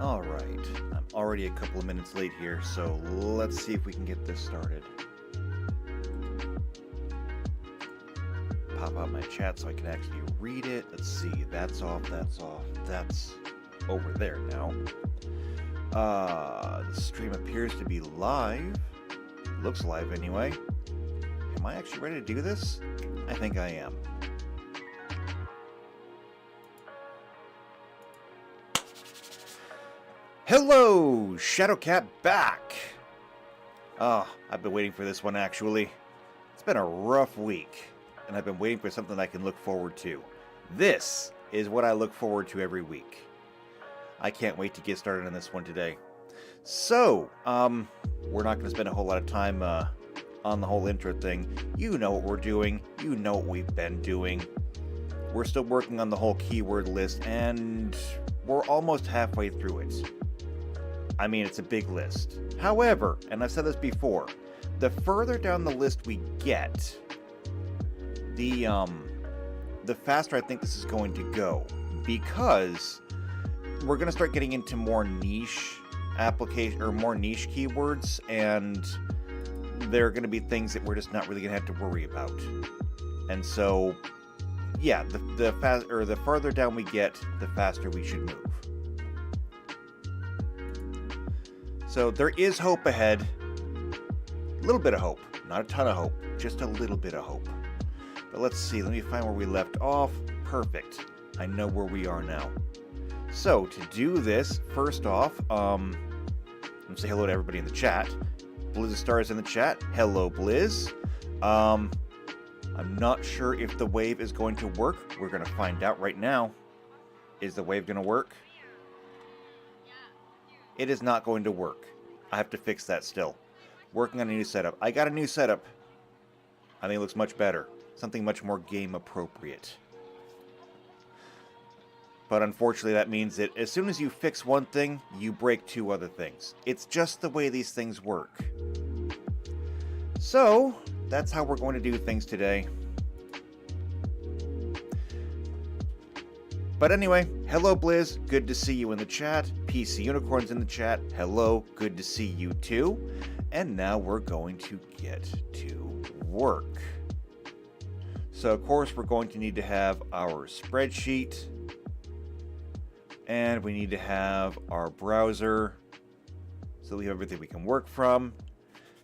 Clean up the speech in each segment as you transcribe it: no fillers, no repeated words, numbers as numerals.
Alright, I'm already a couple of minutes late here, so let's see if we can get this started. Pop out my chat so I can actually read it. Let's see, that's off, that's over there now. The stream appears to be live. Looks live anyway. Am I actually ready to do this? I think I am. Hello, Shadowcat back! Oh, I've been waiting for this one actually. It's been a rough week, and I've been waiting for something I can look forward to. This is what I look forward to every week. I can't wait to get started on this one today. So, we're not going to spend a whole lot of time on the whole intro thing. You know what we're doing. You know what we've been doing. We're still working on the whole keyword list, and we're almost halfway through it. I mean, it's a big list. However, and I've said this before, the further down the list we get, the faster I think this is going to go, because we're going to start getting into more niche application or more niche keywords, and there are going to be things that we're just not really going to have to worry about. And so, yeah, the further down we get, the faster we should move. So there is hope ahead. A little bit of hope. Not a ton of hope. Just a little bit of hope. But let's see. Let me find where we left off. Perfect. I know where we are now. So to do this, first off, let's say hello to everybody in the chat. Blizz Star is in the chat. Hello, Blizz. I'm not sure if the wave is going to work. We're going to find out right now. Is the wave going to work? It is not going to work. I have to fix that still. Working on a new setup. I got a new setup. I think it looks much better. Something much more game appropriate. But unfortunately that means that as soon as you fix one thing, you break two other things. It's just the way these things work. So, that's how we're going to do things today. But anyway, hello Blizz, good to see you in the chat. PC Unicorn's in the chat. Hello, good to see you too. And now we're going to get to work. So of course we're going to need to have our spreadsheet. And we need to have our browser. So we have everything we can work from.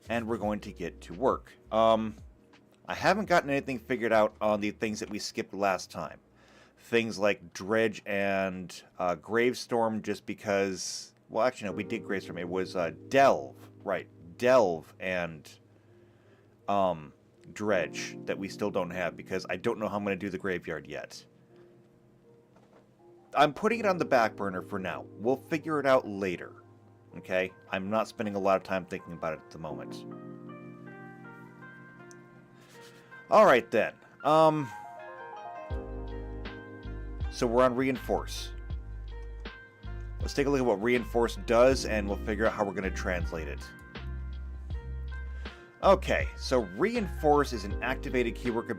And we're going to get to work. I haven't gotten anything figured out on the things that we skipped last time. Things like Dredge and Gravestorm, just because... Well, actually, no, we did Gravestorm. It was Delve, right. Delve and Dredge that we still don't have, because I don't know how I'm going to do the Graveyard yet. I'm putting it on the back burner for now. We'll figure it out later, okay? I'm not spending a lot of time thinking about it at the moment. Alright then. So we're on Reinforce. Let's take a look at what Reinforce does, and we'll figure out how we're going to translate it. Okay, so Reinforce is an activated keyword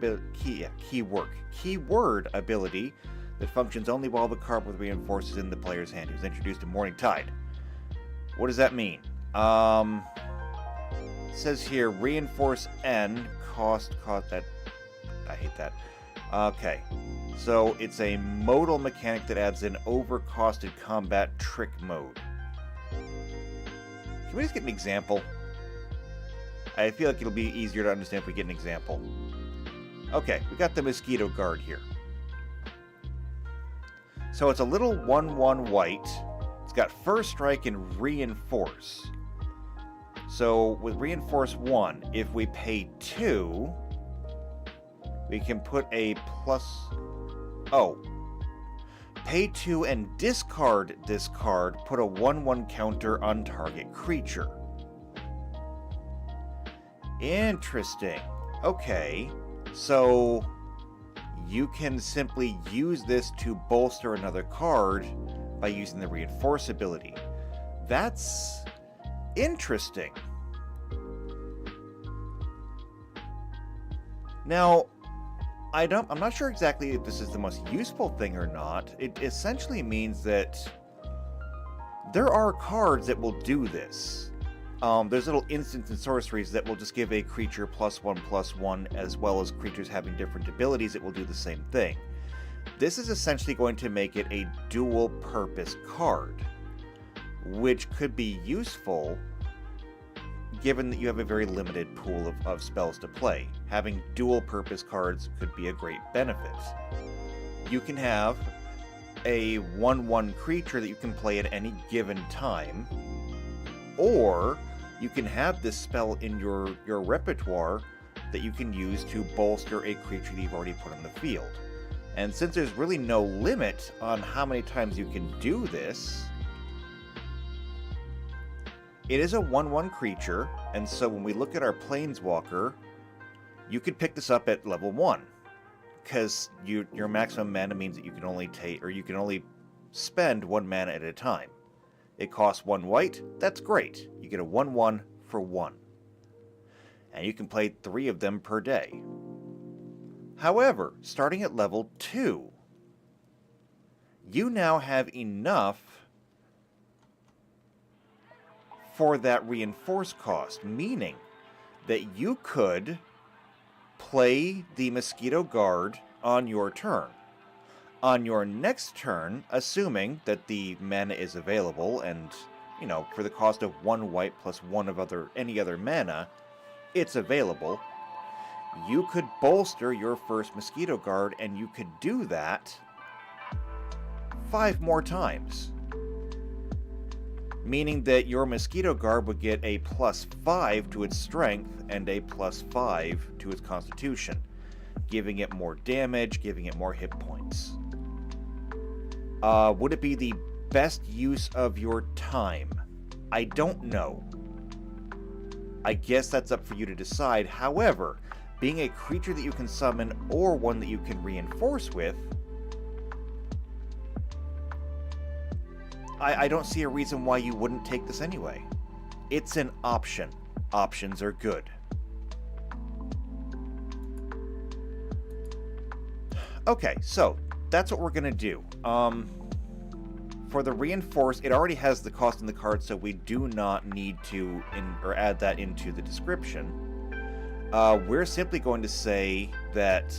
ability that functions only while the card with Reinforce is in the player's hand. It was introduced in Morning Tide. What does that mean? It says here, Reinforce N, cost that... I hate that. Okay. So it's a modal mechanic that adds an overcosted combat trick mode. Can we just get an example? I feel like it'll be easier to understand if we get an example. Okay, we got the Mosquito Guard here. So it's a little 1/1 white. It's got First Strike and Reinforce. So with Reinforce 1, if we pay 2, we can put a plus... Oh. Pay 2 and discard this card. Put a 1/1 counter on target creature. Interesting. Okay. So you can simply use this to bolster another card by using the Reinforce ability. That's interesting. Now, I'm not sure exactly if this is the most useful thing or not. It essentially means that There are cards that will do this. There's little instants and sorceries that will just give a creature +1/+1, as well as creatures having different abilities that will do the same thing. This is essentially going to make it a dual-purpose card, which could be useful given that you have a very limited pool of spells to play. Having dual-purpose cards could be a great benefit. You can have a 1/1 creature that you can play at any given time, or you can have this spell in your repertoire that you can use to bolster a creature that you've already put on the field. And since there's really no limit on how many times you can do this, it is a 1/1 creature, and so when we look at our Planeswalker, you could pick this up at level 1, because your maximum mana means that you can only spend 1 mana at a time. It costs 1 white, that's great. You get a 1/1 for 1. And you can play 3 of them per day. However, starting at level 2, you now have enough for that reinforce cost, meaning that you could play the Mosquito Guard on your turn. On your next turn, assuming that the mana is available, and, for the cost of 1 white plus 1 of any other mana, it's available, you could bolster your first Mosquito Guard, and you could do that 5 more times. Meaning that your Mosquito Guard would get a +5 to its strength and a +5 to its constitution, giving it more damage, giving it more hit points. Would it be the best use of your time? I don't know. I guess that's up for you to decide. However, being a creature that you can summon or one that you can reinforce with, I don't see a reason why you wouldn't take this anyway. It's an option. Options are good. Okay, so that's what we're going to do. For the reinforce, it already has the cost in the card, so we do not need to add that into the description. We're simply going to say that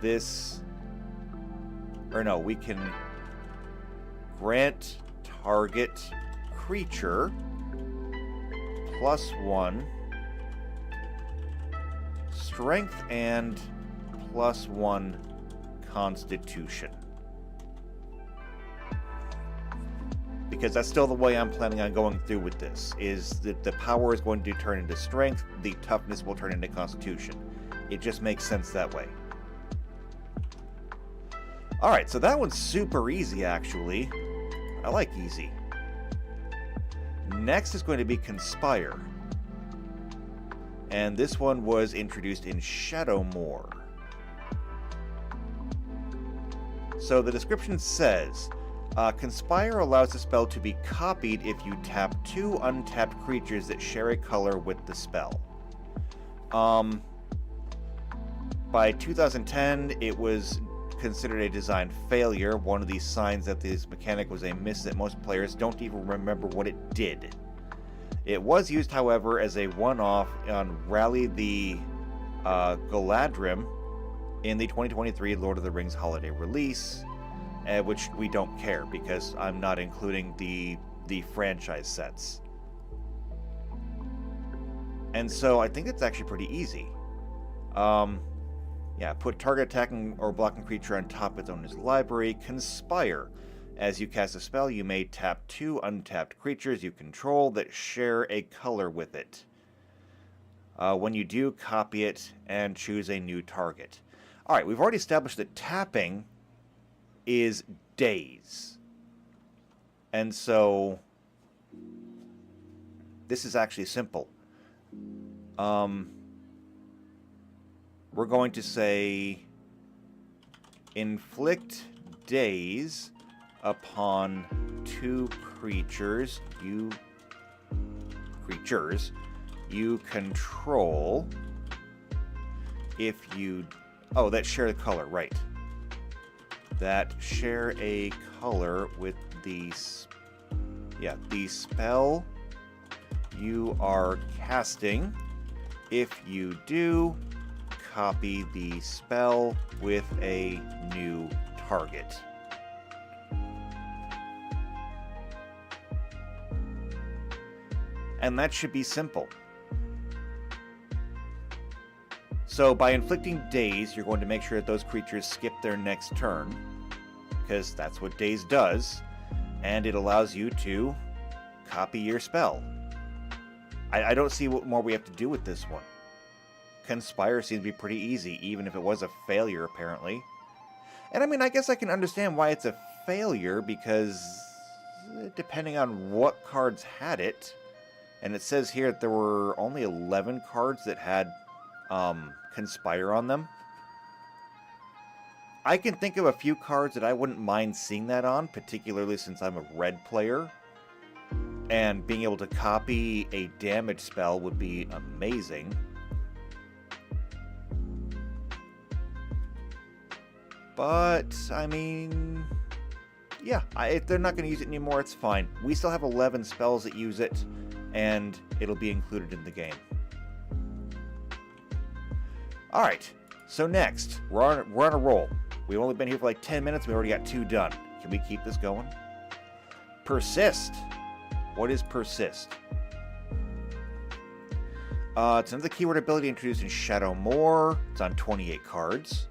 this... we can grant target creature +1 strength and +1 constitution. Because that's still the way I'm planning on going through with this, is that the power is going to turn into strength, the toughness will turn into constitution. It just makes sense that way. Alright, so that one's super easy, actually. I like easy. Next is going to be Conspire. And this one was introduced in Shadowmoor. So the description says, Conspire allows the spell to be copied if you tap 2 untapped creatures that share a color with the spell. By 2010, it was considered a design failure, one of these signs that this mechanic was a miss that most players don't even remember what it did. It was used, however, as a one-off on Rally the Galadrim in the 2023 Lord of the Rings holiday release, which we don't care because I'm not including the franchise sets. And so I think it's actually pretty easy. Yeah, put target attacking or blocking creature on top of its owner's library. Conspire. As you cast a spell, you may tap 2 untapped creatures you control that share a color with it. When you do, copy it and choose a new target. Alright, we've already established that tapping is days. And so this is actually simple. We're going to say inflict daze upon 2 creatures you control if you that share the color, right. That share a color with the Yeah, the spell you are casting. If you do, copy the spell with a new target. And that should be simple. So by inflicting daze, you're going to make sure that those creatures skip their next turn, because that's what daze does, and it allows you to copy your spell. I don't see what more we have to do with this one. Conspire seems to be pretty easy, even if it was a failure, apparently. And I mean, I guess I can understand why it's a failure, because depending on what cards had it, and it says here that there were only 11 cards that had Conspire on them. I can think of a few cards that I wouldn't mind seeing that on, particularly since I'm a red player. And being able to copy a damage spell would be amazing. But, I mean, yeah, if they're not going to use it anymore, it's fine. We still have 11 spells that use it, and it'll be included in the game. Alright, so next, we're on a roll. We've only been here for like 10 minutes, we already got 2 done. Can we keep this going? Persist. What is persist? It's another keyword ability introduced in Shadow More. It's on 28 cards.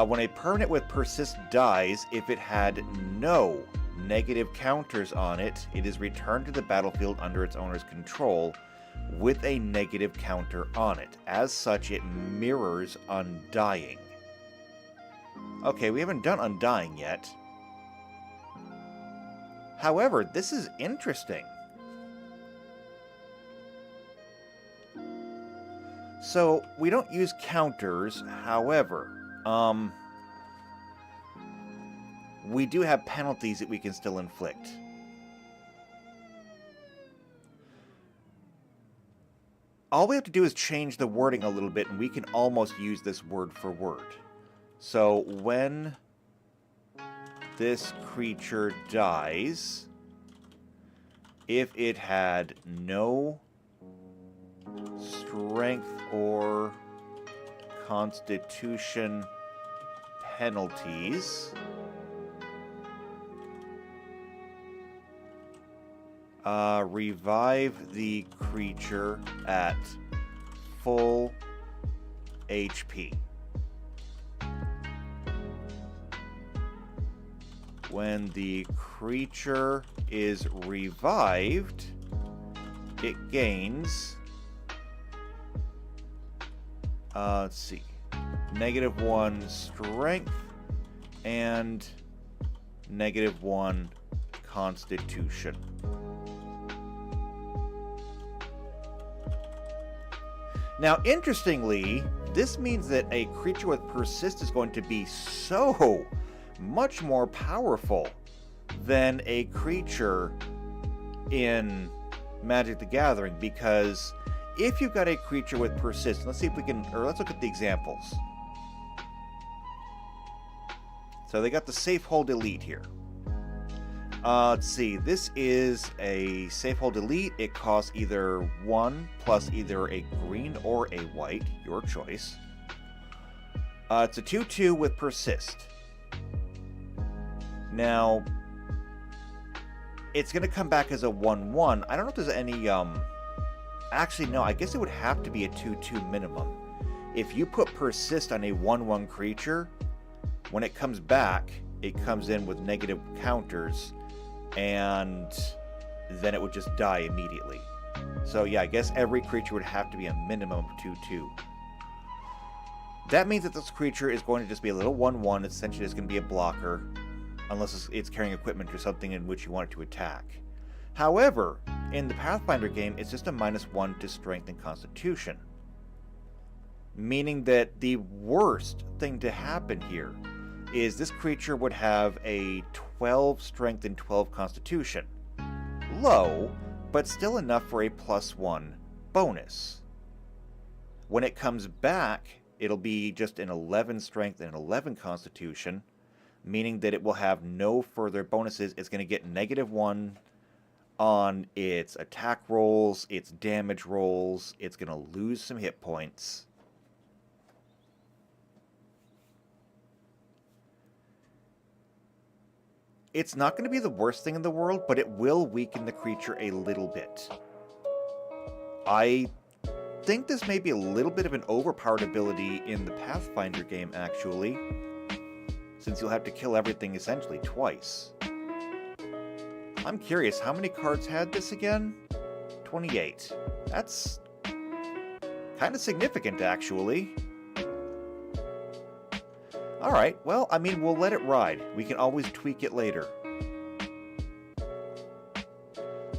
When a permanent with persist dies, if it had no negative counters on it, it is returned to the battlefield under its owner's control with a negative counter on it. As such, it mirrors Undying. Okay, we haven't done Undying yet. However, this is interesting. So, we don't use counters, however, we do have penalties that we can still inflict. All we have to do is change the wording a little bit, and we can almost use this word for word. So, when this creature dies, if it had no strength or constitution penalties, revive the creature at full HP. When the creature is revived, it gains, let's see, -1 strength and -1 constitution. Now, interestingly, this means that a creature with persist is going to be so much more powerful than a creature in Magic the Gathering, because if you've got a creature with persist, let's see if we can, or let's look at the examples. So they got the Safe Hold Elite here. Let's see, this is a Safe Hold Elite. It costs either 1 plus either a green or a white, your choice. It's a 2/2 with persist. Now, it's going to come back as a 1/1. I don't know if there's any, actually, no, I guess it would have to be a 2/2 minimum. If you put persist on a 1/1 creature, when it comes back, it comes in with negative counters, and then it would just die immediately. So yeah, I guess every creature would have to be a minimum of 2/2. That means that this creature is going to just be a little 1/1. Essentially, it's going to be a blocker, unless it's carrying equipment or something in which you want it to attack. However, in the Pathfinder game, it's just a -1 to Strength and Constitution. Meaning that the worst thing to happen here is this creature would have a 12 Strength and 12 Constitution. Low, but still enough for a +1 bonus. When it comes back, it'll be just an 11 Strength and 11 Constitution, meaning that it will have no further bonuses. It's going to get -1 on its attack rolls, its damage rolls. It's going to lose some hit points. It's not going to be the worst thing in the world, but it will weaken the creature a little bit. I think this may be a little bit of an overpowered ability in the Pathfinder game, actually, since you'll have to kill everything essentially twice. I'm curious, how many cards had this again? 28. That's kind of significant, actually. Alright, well, I mean, we'll let it ride. We can always tweak it later.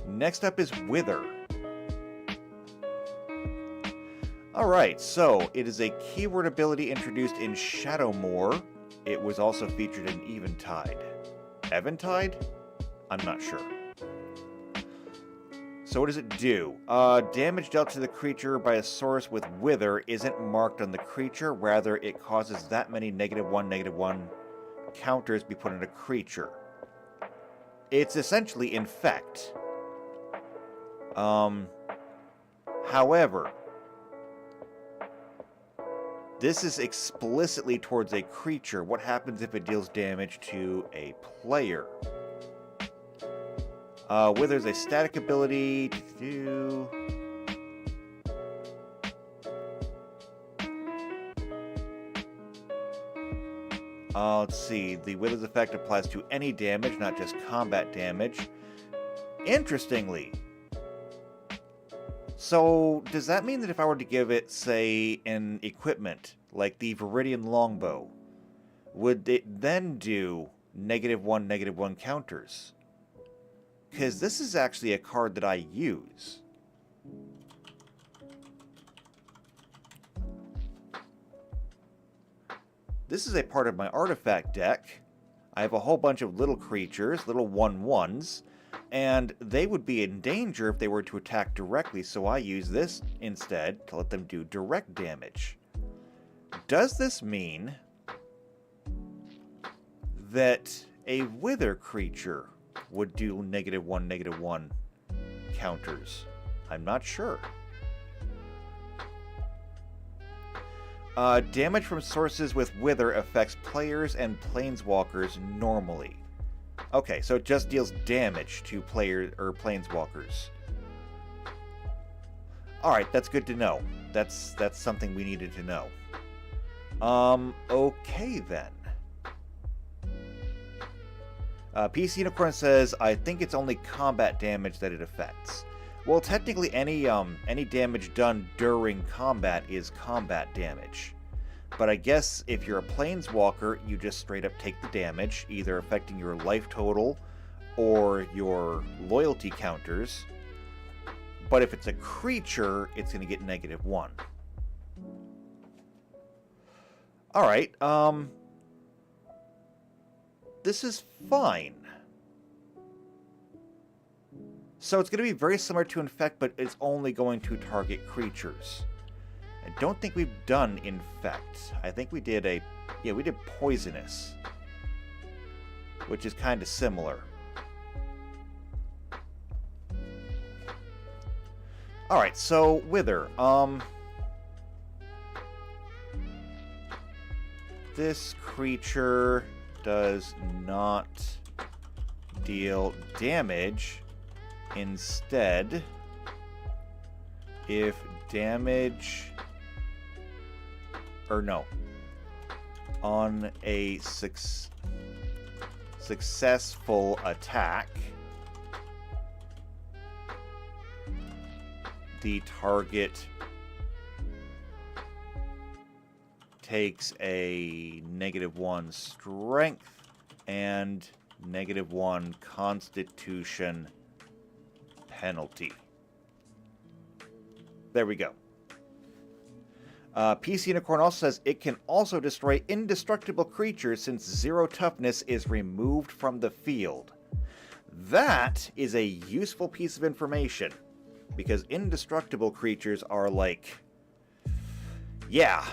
Next up is Wither. Alright, so it is a keyword ability introduced in Shadowmoor. It was also featured in Eventide. Eventide? I'm not sure. So what does it do? Damage dealt to the creature by a source with Wither isn't marked on the creature. Rather, it causes that many -1/-1 counters be put on a creature. It's essentially Infect. However, this is explicitly towards a creature. What happens if it deals damage to a player? Wither's a static ability to do... let's see. The Wither's effect applies to any damage, not just combat damage. Interestingly. So, does that mean that if I were to give it, say, an equipment, like the Viridian Longbow, would it then do -1/-1 counters? Because this is actually a card that I use. This is a part of my artifact deck. I have a whole bunch of little creatures, little 1/1s, and they would be in danger if they were to attack directly, so I use this instead to let them do direct damage. Does this mean that a Wither creature would do -1/-1 counters? I'm not sure. Damage from sources with Wither affects players and planeswalkers normally. Okay, so it just deals damage to players or planeswalkers. Alright, that's good to know. That's something we needed to know. Okay then. PC Unicorn says, I think it's only combat damage that it affects. Well, technically any damage done during combat is combat damage. But I guess if you're a planeswalker, you just straight up take the damage, either affecting your life total or your loyalty counters. But if it's a creature, it's going to get -1. Alright, this is fine. So it's going to be very similar to Infect, but it's only going to target creatures. I don't think we've done Infect. I think we did we did Poisonous, which is kind of similar. Alright, so Wither. This creature does not deal damage. Instead, if damage... Or no. On a successful attack, the target takes a -1 strength and -1 constitution penalty. There we go. PC Unicorn also says it can also destroy indestructible creatures since 0 toughness is removed from the field. That is a useful piece of information, because indestructible creatures are like... Yeah.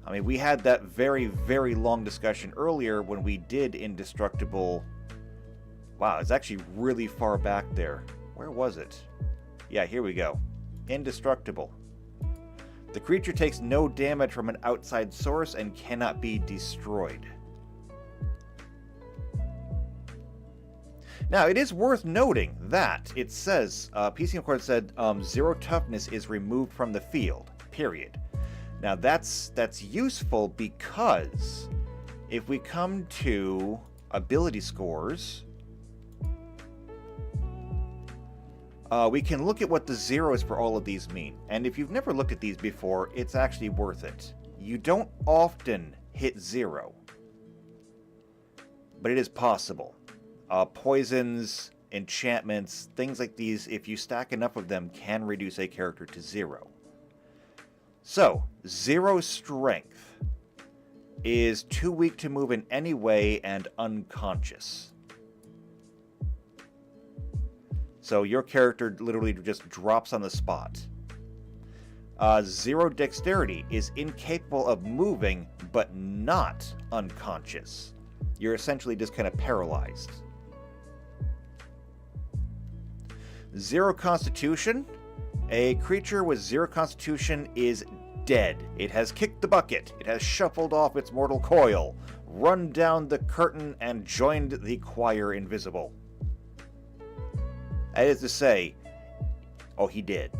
I mean, we had that very, very long discussion earlier when we did indestructible... Wow, it's actually really far back there Where was it? Yeah, here we go. Indestructible. The creature takes no damage from an outside source and cannot be destroyed. Now, it is worth noting that it says, PC Accord said, 0 toughness is removed from the field, period. Now, that's useful because if we come to ability scores, we can look at what the zeros for all of these mean. And if you've never looked at these before, it's actually worth it. You don't often hit 0, but it is possible. Poisons, enchantments, things like these, if you stack enough of them, can reduce a character to 0. So, 0 strength is too weak to move in any way and unconscious. So your character literally just drops on the spot. 0 dexterity is incapable of moving, but not unconscious. You're essentially just kind of paralyzed. 0 constitution. A creature with 0 constitution is dead. It has kicked the bucket. It has shuffled off its mortal coil, run down the curtain, and joined the choir invisible. That is to say, oh, he did.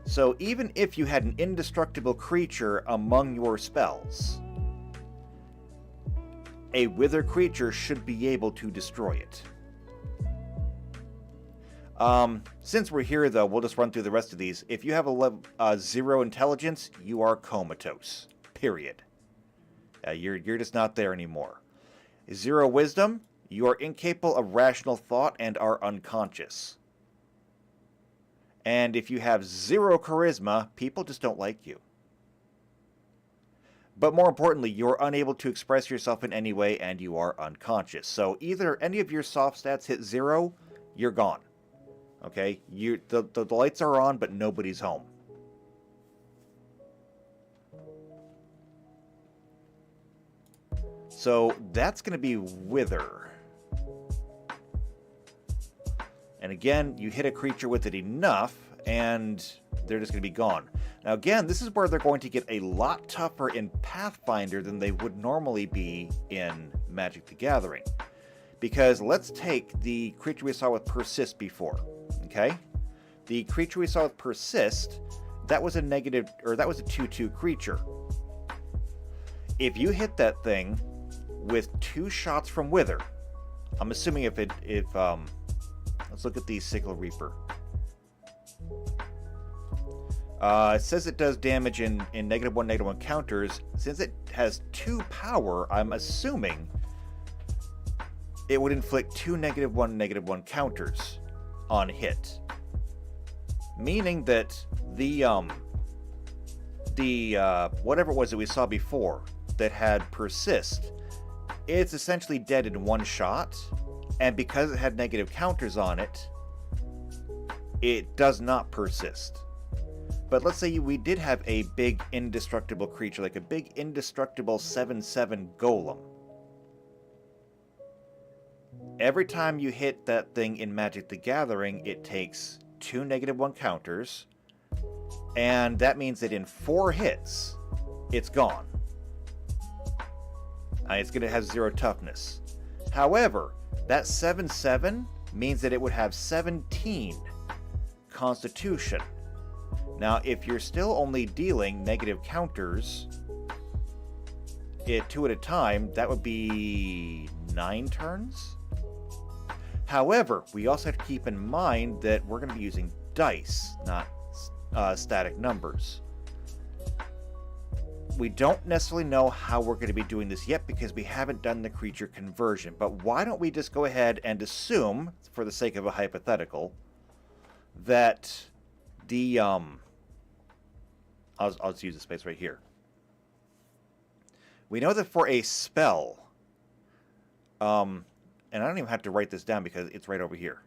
So even if you had an indestructible creature among your spells, a wither creature should be able to destroy it. Since we're here, though, we'll just run through the rest of these. If you have a 0 intelligence, you are comatose. Period. You're just not there anymore. 0 wisdom, you are incapable of rational thought and are unconscious. And if you have 0 charisma, people just don't like you. But more importantly, you're unable to express yourself in any way and you are unconscious. So either any of your soft stats hit 0, you're gone. Okay? The lights are on, but nobody's home. So that's going to be Wither. And again, you hit a creature with it enough, and they're just going to be gone. Now again, this is where they're going to get a lot tougher in Pathfinder than they would normally be in Magic the Gathering. Because let's take the creature we saw with Persist before. Okay? The creature we saw with Persist, that was a negative, or that was a 2/2 creature. If you hit that thing with 2 shots from Wither, I'm assuming if let's look at the Sickle Reaper. It says it does damage in -1, -1 counters. Since it has 2 power, I'm assuming it would inflict 2 -1, -1 counters on hit. Meaning that the whatever it was that we saw before that had Persist, it's essentially dead in 1 shot, and because it had negative counters on it, it does not persist. But let's say we did have a big indestructible creature, like a big indestructible 7/7 golem. Every time you hit that thing in Magic the Gathering, it takes 2 -1 counters, and that means that in 4 hits, it's gone. It's going to have 0 toughness. However, that 7/7 means that it would have 17 constitution. Now, if you're still only dealing negative counters, 2 at a time, that would be 9 turns? However, we also have to keep in mind that we're going to be using dice, not static numbers. We don't necessarily know how we're going to be doing this yet because we haven't done the creature conversion. But why don't we just go ahead and assume, for the sake of a hypothetical, that the I'll just use the space right here. We know that for a spell, and I don't even have to write this down because it's right over here.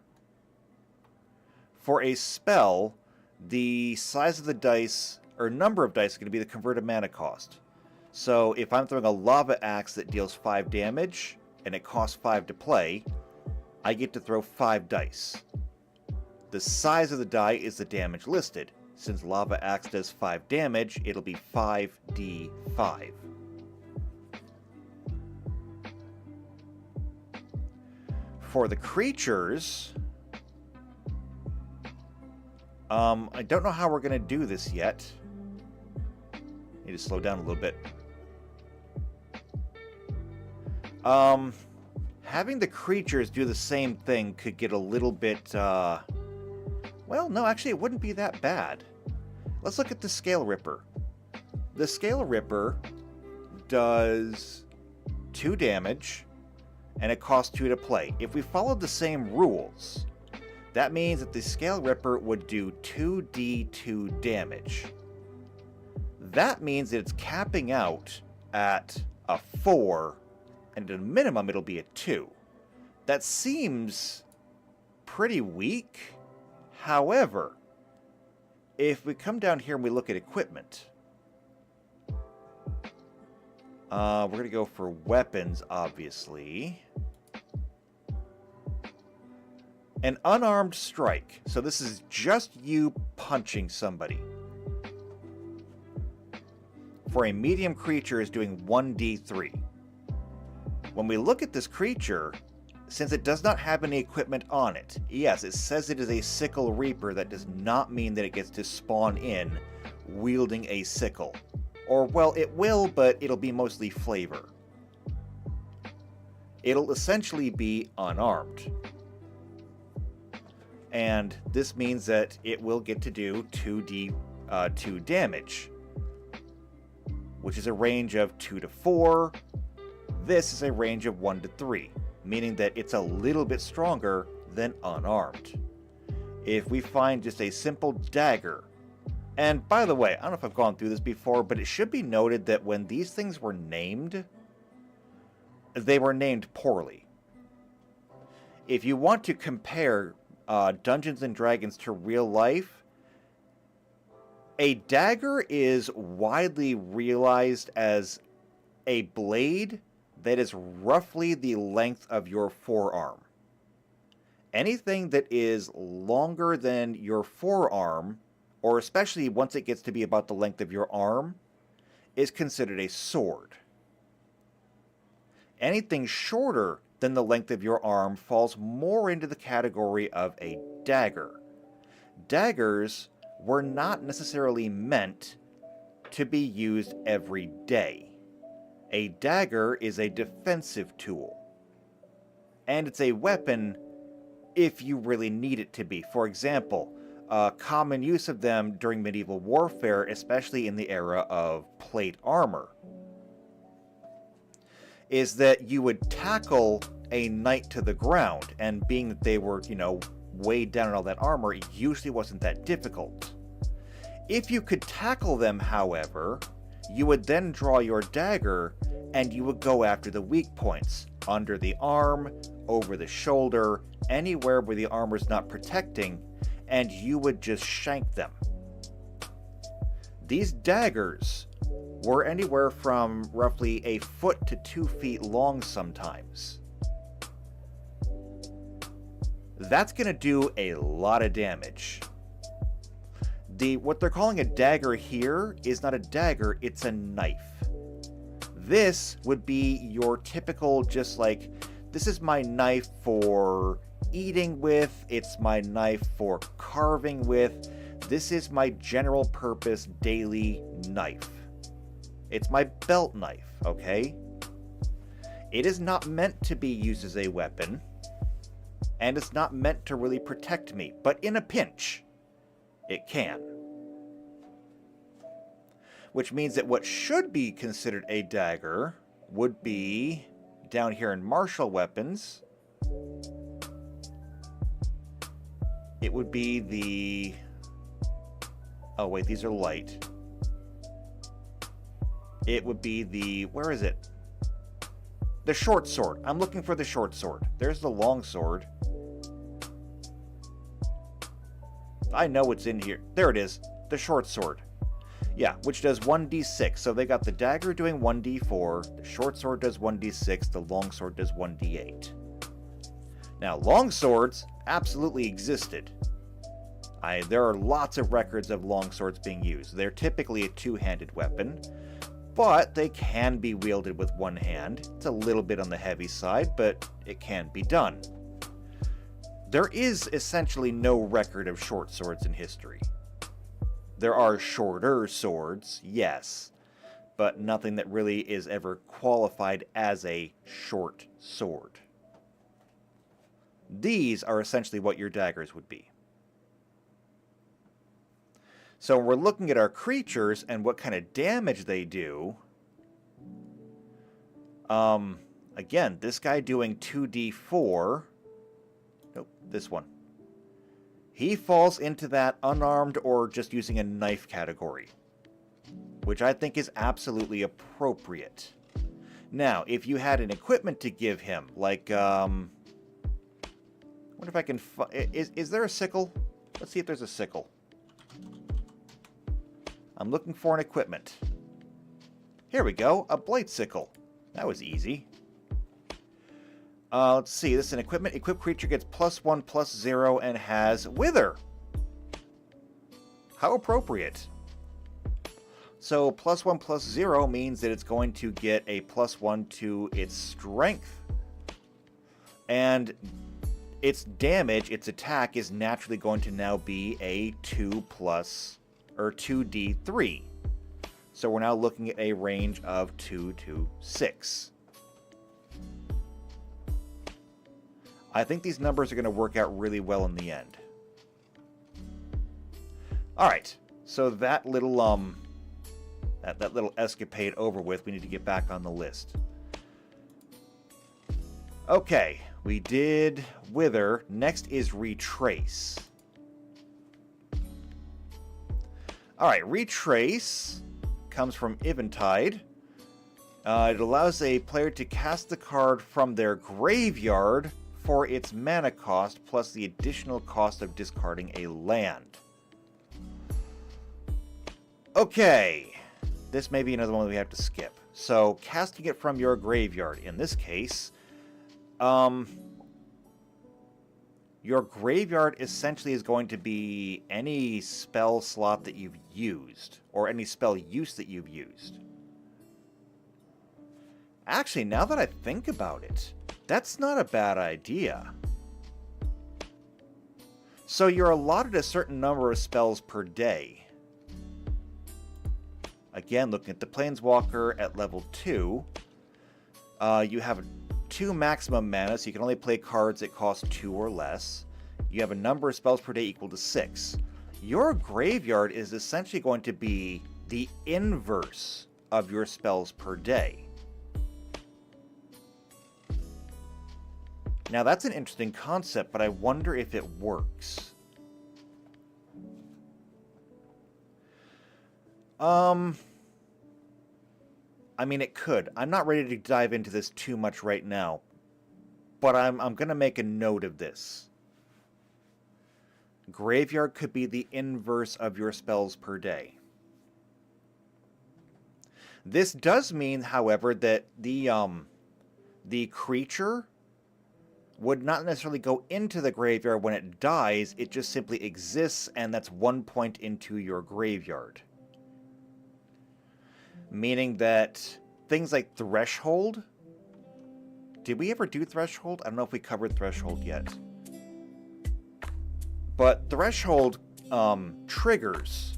For a spell, the size of the dice, or number of dice, is going to be the converted mana cost. So if I'm throwing a lava axe that deals 5 damage, and it costs 5 to play, I get to throw 5 dice. The size of the die is the damage listed. Since Lava Axe does 5 damage, it'll be 5d5. For the creatures, I don't know how we're going to do this yet. Need to slow down a little bit. Having the creatures do the same thing could get a little bit, well, no, actually it wouldn't be that bad. Let's look at the Scale Ripper. The Scale Ripper does 2 damage, and it costs 2 to play. If we followed the same rules, that means that the Scale Ripper would do 2d2 damage. That means that it's capping out at a 4, and at a minimum it'll be a 2. That seems pretty weak. However, if we come down here and we look at equipment, we're going to go for weapons, obviously. An unarmed strike. So this is just you punching somebody. For a medium creature is doing 1d3. When we look at this creature, since it does not have any equipment on it, yes, it says it is a sickle reaper, that does not mean that it gets to spawn in wielding a sickle. Or, well, it will, but it'll be mostly flavor. It'll essentially be unarmed. And this means that it will get to do 2d2 damage, which is a range of 2 to 4. This is a range of 1 to 3, meaning that it's a little bit stronger than unarmed. If we find just a simple dagger, and by the way, I don't know if I've gone through this before, but it should be noted that when these things were named, they were named poorly. If you want to compare Dungeons and Dragons to real life, a dagger is widely realized as a blade that is roughly the length of your forearm. Anything that is longer than your forearm, or especially once it gets to be about the length of your arm, is considered a sword. Anything shorter than the length of your arm falls more into the category of a dagger. Daggers were not necessarily meant to be used every day. A dagger is a defensive tool, and it's a weapon if you really need it to be. For example, common use of them during medieval warfare, especially in the era of plate armor, is that you would tackle a knight to the ground, and being that they were, weighed down in all that armor, it usually wasn't that difficult. If you could tackle them, however, you would then draw your dagger, and you would go after the weak points, under the arm, over the shoulder, anywhere where the armor's not protecting, and you would just shank them. These daggers were anywhere from roughly a foot to 2 feet long sometimes. That's going to do a lot of damage. What they're calling a dagger here is not a dagger, it's a knife. This would be your typical, just like, this is my knife for eating with, it's my knife for carving with, this is my general purpose daily knife. It's my belt knife, okay? It is not meant to be used as a weapon, and it's not meant to really protect me, but in a pinch, it can. Which means that what should be considered a dagger would be, down here in martial weapons, it would be the... Oh wait, these are light. It would be the... Where is it? The short sword. I'm looking for the short sword. There's the long sword. I know it's in here. There it is. The short sword. Yeah, which does 1d6. So they got the dagger doing 1d4, the short sword does 1d6, the long sword does 1d8. Now, long swords absolutely existed. There are lots of records of long swords being used. They're typically a two-handed weapon, but they can be wielded with one hand. It's a little bit on the heavy side, but it can be done. There is essentially no record of short swords in history. There are shorter swords, yes, but nothing that really is ever qualified as a short sword. These are essentially what your daggers would be. So we're looking at our creatures and what kind of damage they do. Again, this guy doing 2d4. Nope, this one. He falls into that unarmed or just using a knife category, which I think is absolutely appropriate. Now, if you had an equipment to give him, like, I wonder if I can is there a sickle? Let's see if there's a sickle. I'm looking for an equipment. Here we go, a blade sickle. That was easy. Let's see, this is an equipment. Equipped creature gets +1/+0 and has Wither. How appropriate. So +1/+0 means that it's going to get a +1 to its strength. And its damage, its attack, is naturally going to now be a 2d3. So we're now looking at a range of 2 to 6. I think these numbers are going to work out really well in the end. Alright, so that little that little escapade over with, we need to get back on the list. Okay, we did Wither. Next is Retrace. Alright, Retrace comes from Eventide. It allows a player to cast the card from their graveyard for its mana cost, plus the additional cost of discarding a land. Okay, this may be another one that we have to skip. So, casting it from your graveyard, in this case, your graveyard essentially is going to be any spell slot that you've used, or any spell use that you've used. Actually, now that I think about it, that's not a bad idea. So you're allotted a certain number of spells per day. Again, looking at the Planeswalker at level 2, you have 2 maximum mana, so you can only play cards that cost 2 or less. You have a number of spells per day equal to 6. Your graveyard is essentially going to be the inverse of your spells per day. Now that's an interesting concept, but I wonder if it works. I mean, it could. I'm not ready to dive into this too much right now, but I'm going to make a note of this. Graveyard could be the inverse of your spells per day. This does mean, however, that the creature would not necessarily go into the graveyard when it dies. It just simply exists, and that's 1 point into your graveyard. Meaning that things like Threshold... Did we ever do Threshold? I don't know if we covered Threshold yet. But Threshold triggers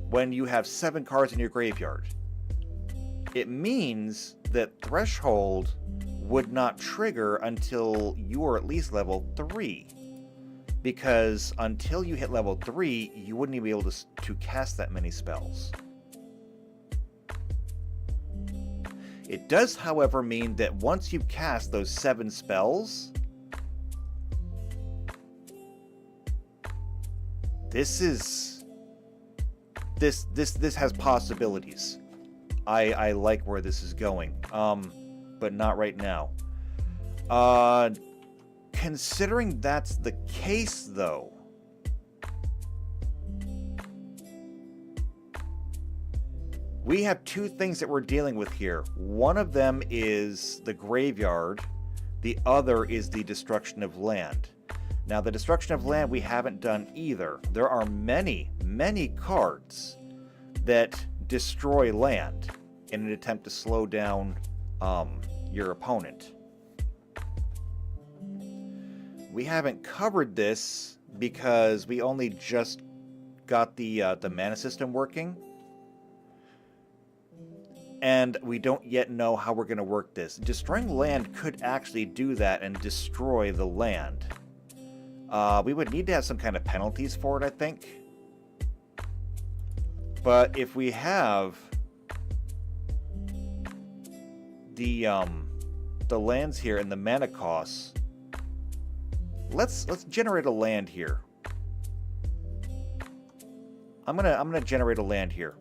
when you have 7 cards in your graveyard. It means that Threshold would not trigger until you are at least level 3. Because until you hit level 3, you wouldn't even be able to cast that many spells. It does, however, mean that once you've cast those 7 spells, this has possibilities. I like where this is going. But not right now. Considering that's the case, though, We have two things that we're dealing with here. One of them is the graveyard. The other is the destruction of land. Now, the destruction of land we haven't done either. There are many, many cards that destroy land in an attempt to slow down your opponent. We haven't covered this because we only just got the mana system working. And we don't yet know how we're going to work this. Destroying land could actually do that and destroy the land. We would need to have some kind of penalties for it, I think. But if we have the lands here and the mana costs, let's generate a land here. I'm gonna generate a land here.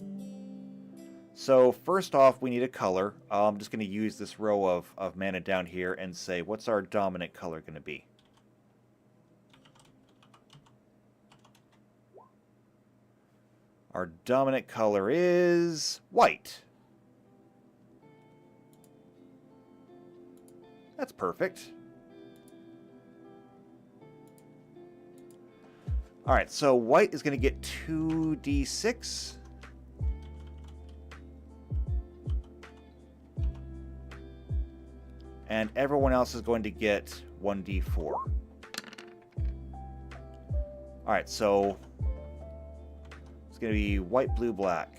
So first off, we need a color. I'm just going to use this row of mana down here and say, what's our dominant color going to be? Our dominant color is white. That's perfect. Alright, so white is going to get 2d6. And everyone else is going to get 1d4. Alright, so it's going to be white, blue, black.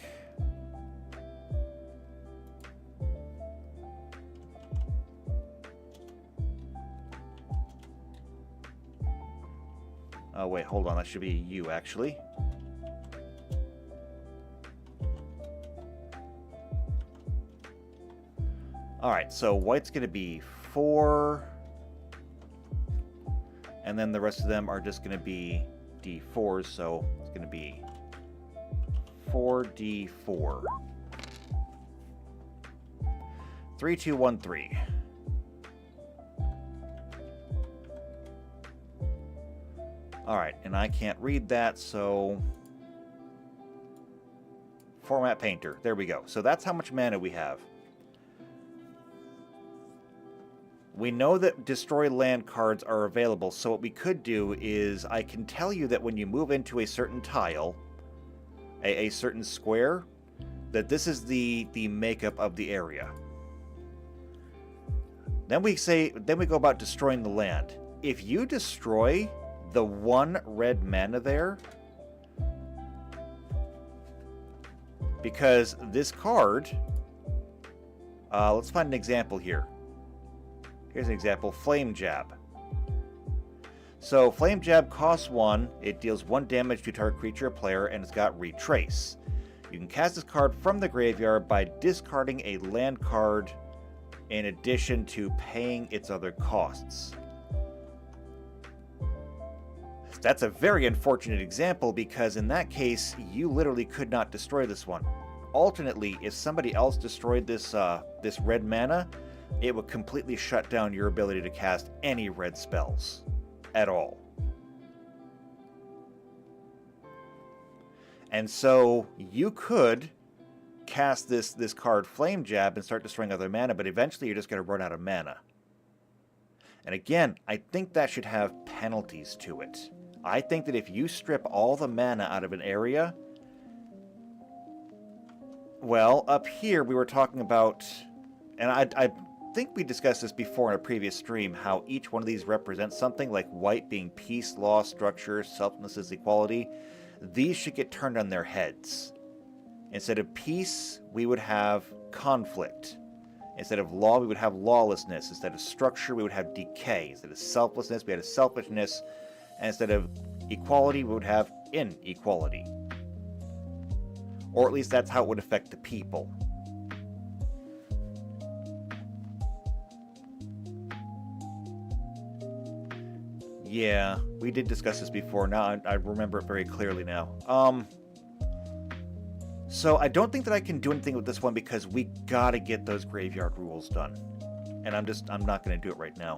Oh, wait, hold on. That should be you, actually. Alright, so white's going to be 4. And then the rest of them are just going to be d4s, so it's going to be 4d4. 3, 2, 1, 3. Alright, and I can't read that, so format painter. There we go. So that's how much mana we have. We know that destroy land cards are available, so what we could do is I can tell you that when you move into a certain tile, a certain square, that this is the makeup of the area. Then we go about destroying the land. If you destroy the 1 red mana there, because this card, let's find an example here. Here's an example, Flame Jab. So Flame Jab costs 1, it deals 1 damage to target creature or player, and it's got Retrace. You can cast this card from the graveyard by discarding a land card in addition to paying its other costs. That's a very unfortunate example because in that case, you literally could not destroy this one. Alternately, if somebody else destroyed this red mana, it would completely shut down your ability to cast any red spells at all. And so you could cast this card Flame Jab and start destroying other mana, but eventually you're just going to run out of mana. And again, I think that should have penalties to it. I think that if you strip all the mana out of an area, well, up here we were talking about, and I think we discussed this before in a previous stream, how each one of these represents something, like white being peace, law, structure, selflessness, equality. These should get turned on their heads. Instead of peace, we would have conflict. Instead of law, we would have lawlessness. Instead of structure, we would have decay. Instead of selflessness, we had a selfishness. And instead of equality, we would have inequality. Or at least that's how it would affect the people. Yeah, we did discuss this before. Now I remember it very clearly now. So I don't think that I can do anything with this one because we gotta get those graveyard rules done. And I'm not gonna do it right now.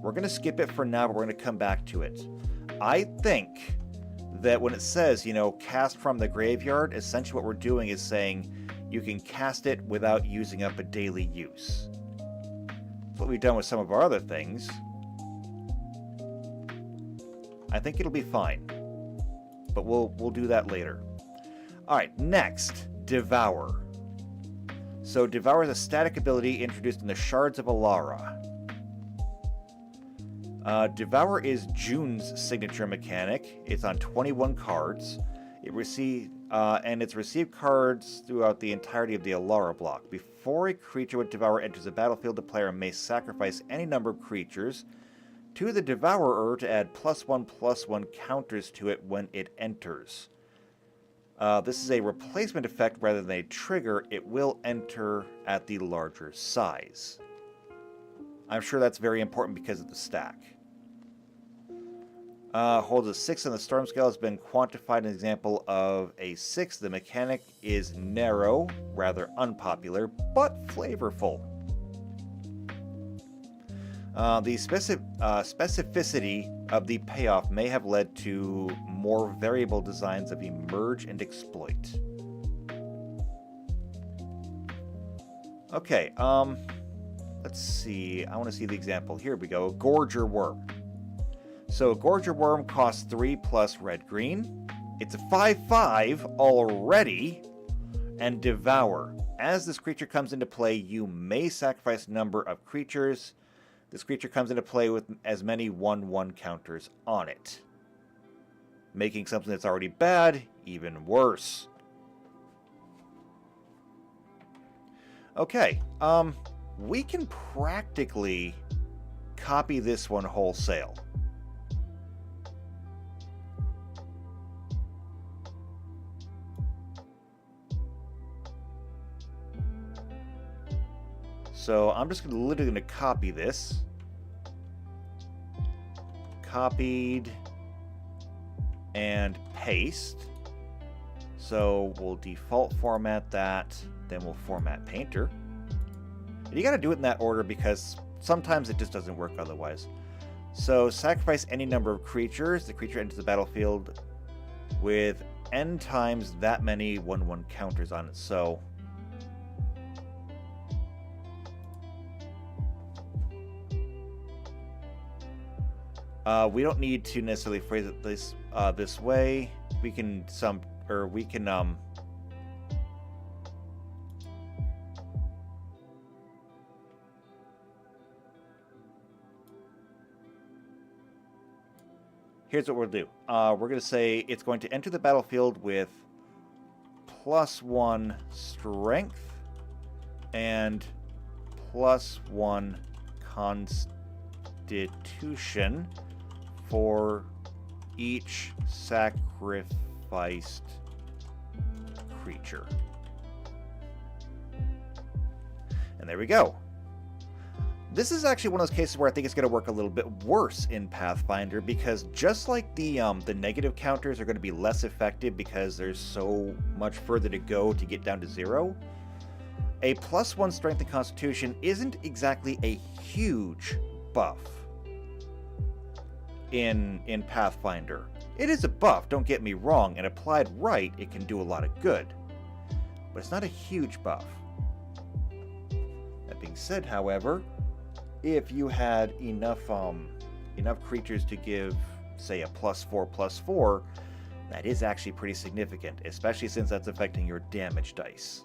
We're gonna skip it for now, but we're gonna come back to it. I think that when it says, you know, cast from the graveyard, essentially what we're doing is saying you can cast it without using up a daily use. That's what we've done with some of our other things. I think it'll be fine, but we'll do that later. All right, next, Devour. So Devour is a static ability introduced in the Shards of Alara. Devour is June's signature mechanic. It's on 21 cards. And it's received cards throughout the entirety of the Alara block. Before a creature with Devour enters the battlefield, the player may sacrifice any number of creatures to the Devourer to add +1/+1 counters to it when it enters. This is a replacement effect rather than a trigger. It will enter at the larger size. I'm sure that's very important because of the stack. Holds a 6 on the Storm Scale, has been quantified an example of a 6. The mechanic is narrow, rather unpopular, but flavorful. The specificity of the payoff may have led to more variable designs of Emerge and Exploit. Okay, let's see. I want to see the example. Here we go. Gorger Worm. So Gorger Worm costs 3 plus red-green. It's a 5/5 already. And Devour. As this creature comes into play, you may sacrifice a number of creatures. This creature comes into play with as many 1/1 counters on it, making something that's already bad even worse. Okay, we can practically copy this one wholesale. So I'm just literally going to copy this. Copied and paste. So we'll default format that, then we'll format Painter. And you got to do it in that order because sometimes it just doesn't work otherwise. So sacrifice any number of creatures. The creature enters the battlefield with n times that many 1/1 counters on it. So we don't need to necessarily phrase it this way. We can here's what we'll do. We're going to say it's going to enter the battlefield with +1 strength and +1 constitution for each sacrificed creature. And there we go. This is actually one of those cases where I think it's going to work a little bit worse in Pathfinder because just like the negative counters are going to be less effective because there's so much further to go to get down to 0, a +1 strength and constitution isn't exactly a huge buff in Pathfinder. It is a buff, don't get me wrong, and applied right, it can do a lot of good. But it's not a huge buff. That being said, however, if you had enough creatures to give, say, a +4/+4, that is actually pretty significant, especially since that's affecting your damage dice.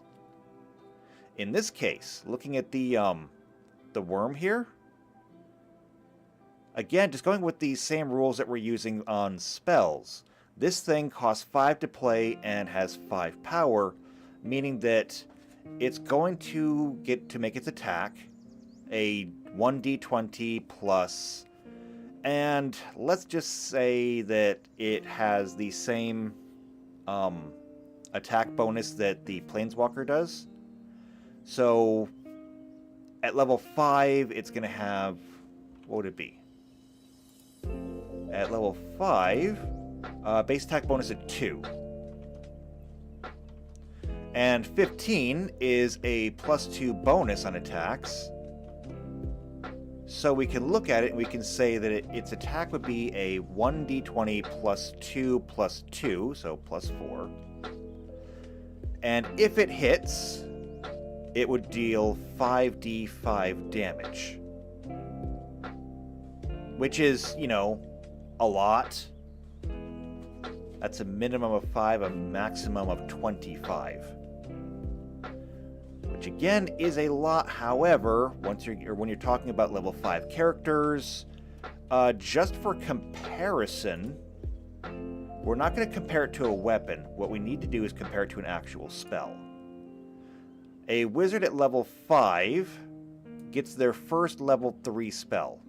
In this case, looking at the worm here, again, just going with the same rules that we're using on spells. This thing costs 5 to play and has 5 power, meaning that it's going to get to make its attack a 1d20 plus, and let's just say that it has the same attack bonus that the Planeswalker does. So at level 5, it's going to have, what would it be? At level 5, base attack bonus at 2. And 15 is a +2 bonus on attacks. So we can look at it and we can say that its attack would be a 1d20 plus 2 plus 2, so plus 4. And if it hits, it would deal 5d5 damage. Which is, you know, a lot. That's a minimum of 5, a maximum of 25. Which again is a lot. However, when you're talking about level 5 characters, just for comparison, we're not going to compare it to a weapon. What we need to do is compare it to an actual spell. A wizard at level 5 gets their first level 3 spell.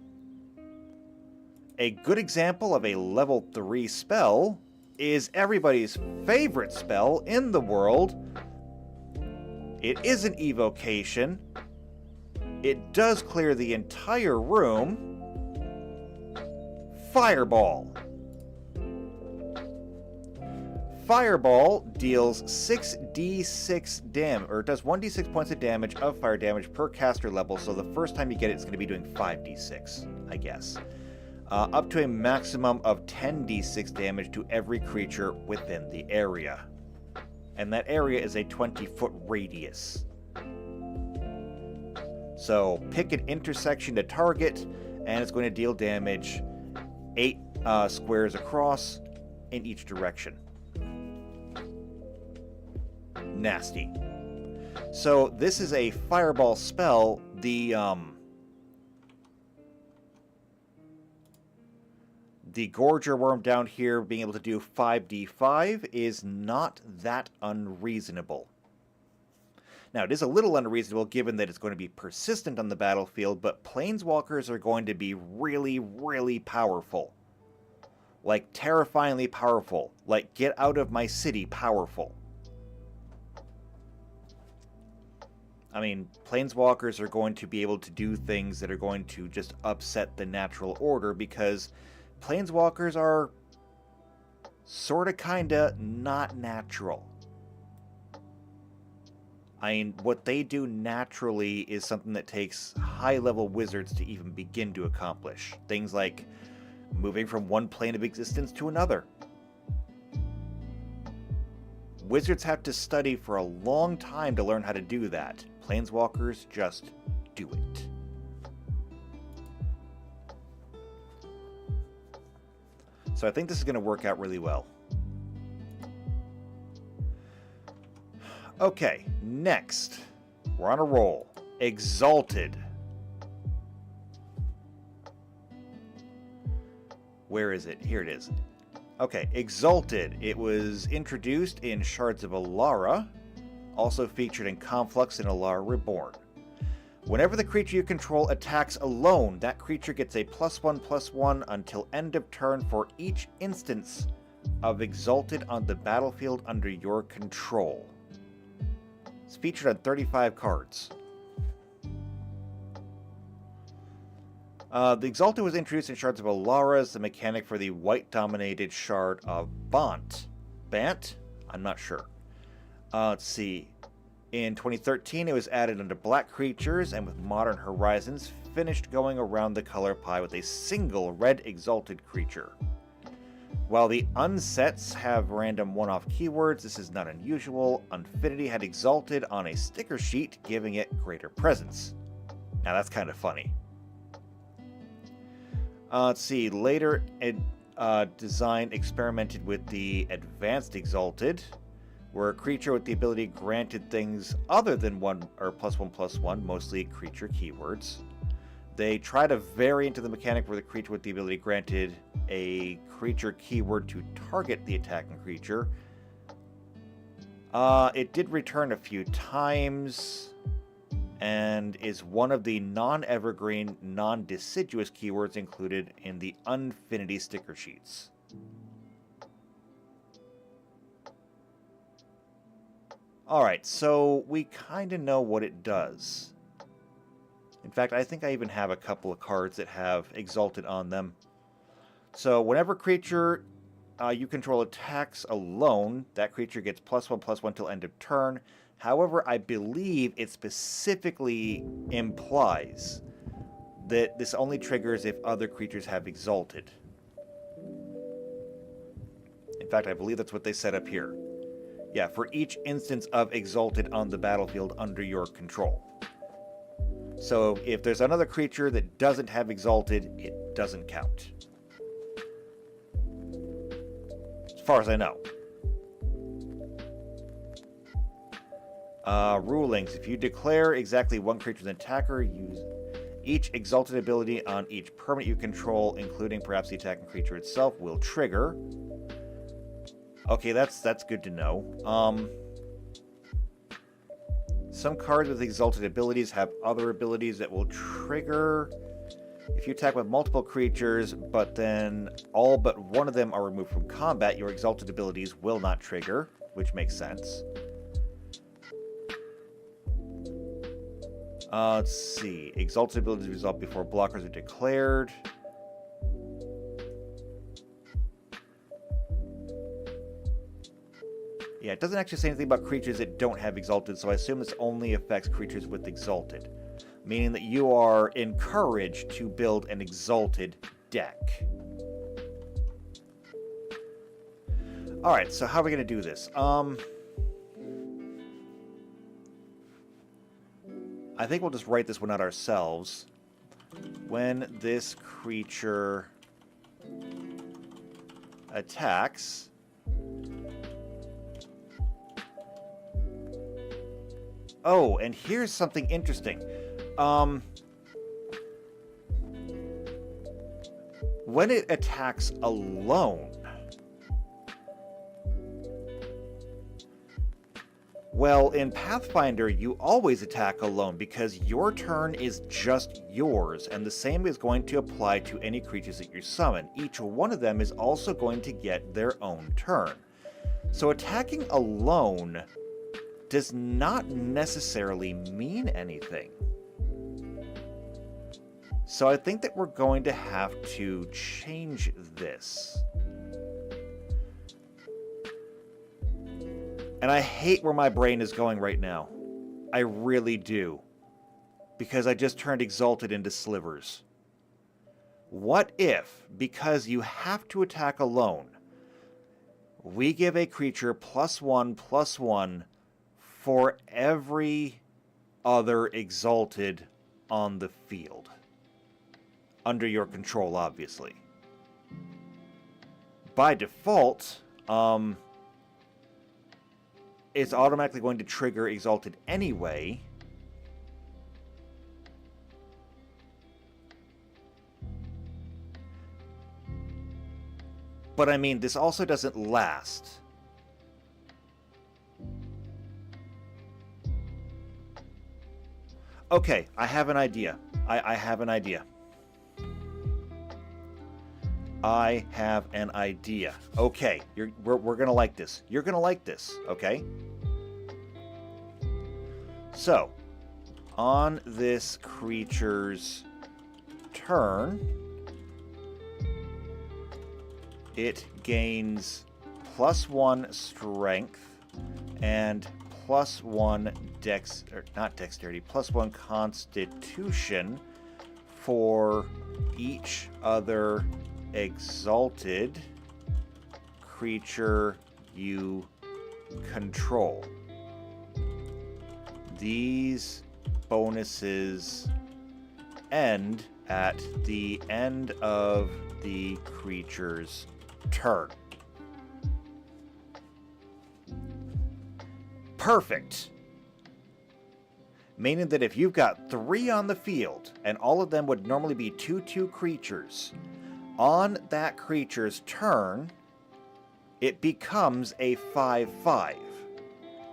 A good example of a level 3 spell is everybody's favorite spell in the world. It is an evocation. It does clear the entire room. Fireball. Fireball deals 6d6 damage, or it does 1d6 points of damage of fire damage per caster level, so the first time you get it, it's going to be doing 5d6, I guess. Up to a maximum of 10d6 damage to every creature within the area. And that area is a 20-foot radius. So pick an intersection to target, and it's going to deal damage 8 squares across in each direction. Nasty. So this is a fireball spell. The Gorger Worm down here being able to do 5d5 is not that unreasonable. Now, it is a little unreasonable given that it's going to be persistent on the battlefield, but Planeswalkers are going to be really, really powerful. Like, terrifyingly powerful. Like, get out of my city powerful. I mean, Planeswalkers are going to be able to do things that are going to just upset the natural order because Planeswalkers are sorta kinda not natural. I mean, what they do naturally is something that takes high-level wizards to even begin to accomplish. Things like moving from one plane of existence to another. Wizards have to study for a long time to learn how to do that. Planeswalkers just do it. So I think this is going to work out really well. Okay, next. We're on a roll. Exalted. Where is it? Here it is. Okay, Exalted. It was introduced in Shards of Alara, also featured in Conflux and Alara Reborn. Whenever the creature you control attacks alone, that creature gets a +1/+1 until end of turn for each instance of Exalted on the battlefield under your control. It's featured on 35 cards. The Exalted was introduced in Shards of Alara as the mechanic for the white-dominated Shard of Bant. Bant? I'm not sure. Let's see. In 2013, it was added under black creatures, and with Modern Horizons, finished going around the color pie with a single red Exalted creature. While the unsets have random one-off keywords, this is not unusual. Unfinity had Exalted on a sticker sheet, giving it greater presence. Now that's kind of funny. Let's see, later design experimented with the Advanced Exalted, where a creature with the ability granted things other than +1/+1, mostly creature keywords. They tried a variant of the mechanic where the creature with the ability granted a creature keyword to target the attacking creature. It did return a few times, and is one of the non-evergreen, non-deciduous keywords included in the Unfinity sticker sheets. Alright, so we kind of know what it does. In fact, I think I even have a couple of cards that have Exalted on them. So whenever creature you control attacks alone, that creature gets +1/+1 till end of turn. However, I believe it specifically implies that this only triggers if other creatures have exalted. In fact, I believe that's what they set up here. Yeah, for each instance of exalted on the battlefield under your control. So if there's another creature that doesn't have exalted, it doesn't count. As far as I know. Rulings. If you declare exactly one creature as an attacker, use each exalted ability on each permanent you control, including perhaps the attacking creature itself, will trigger. Okay, that's good to know. Some cards with exalted abilities have other abilities that will trigger if you attack with multiple creatures, but then all but one of them are removed from combat. Your exalted abilities will not trigger, which makes sense. Let's see. Exalted abilities resolve before blockers are declared. Yeah, it doesn't actually say anything about creatures that don't have exalted, so I assume this only affects creatures with exalted. Meaning that you are encouraged to build an exalted deck. Alright, so how are we going to do this? I think we'll just write this one out ourselves. When this creature attacks, oh, and here's something interesting. When it attacks alone, well, in Pathfinder, you always attack alone because your turn is just yours, and the same is going to apply to any creatures that you summon. Each one of them is also going to get their own turn. So attacking alone does not necessarily mean anything. So I think that we're going to have to change this. And I hate where my brain is going right now. I really do. Because I just turned exalted into slivers. What if, because you have to attack alone, we give a creature +1/+1 for every other exalted on the field? Under your control, obviously. By default, it's automatically going to trigger exalted anyway. But I mean, this also doesn't last. Okay, I have an idea. I have an idea. I have an idea. Okay, we're gonna like this. You're gonna like this, okay? So, on this creature's turn, it gains +1 strength and +1 dex, or not dexterity, +1 constitution for each other exalted creature you control. These bonuses end at the end of the creature's turn. Perfect. Meaning that if you've got 3 on the field, and all of them would normally be 2/2 creatures, on that creature's turn, it becomes a 5/5.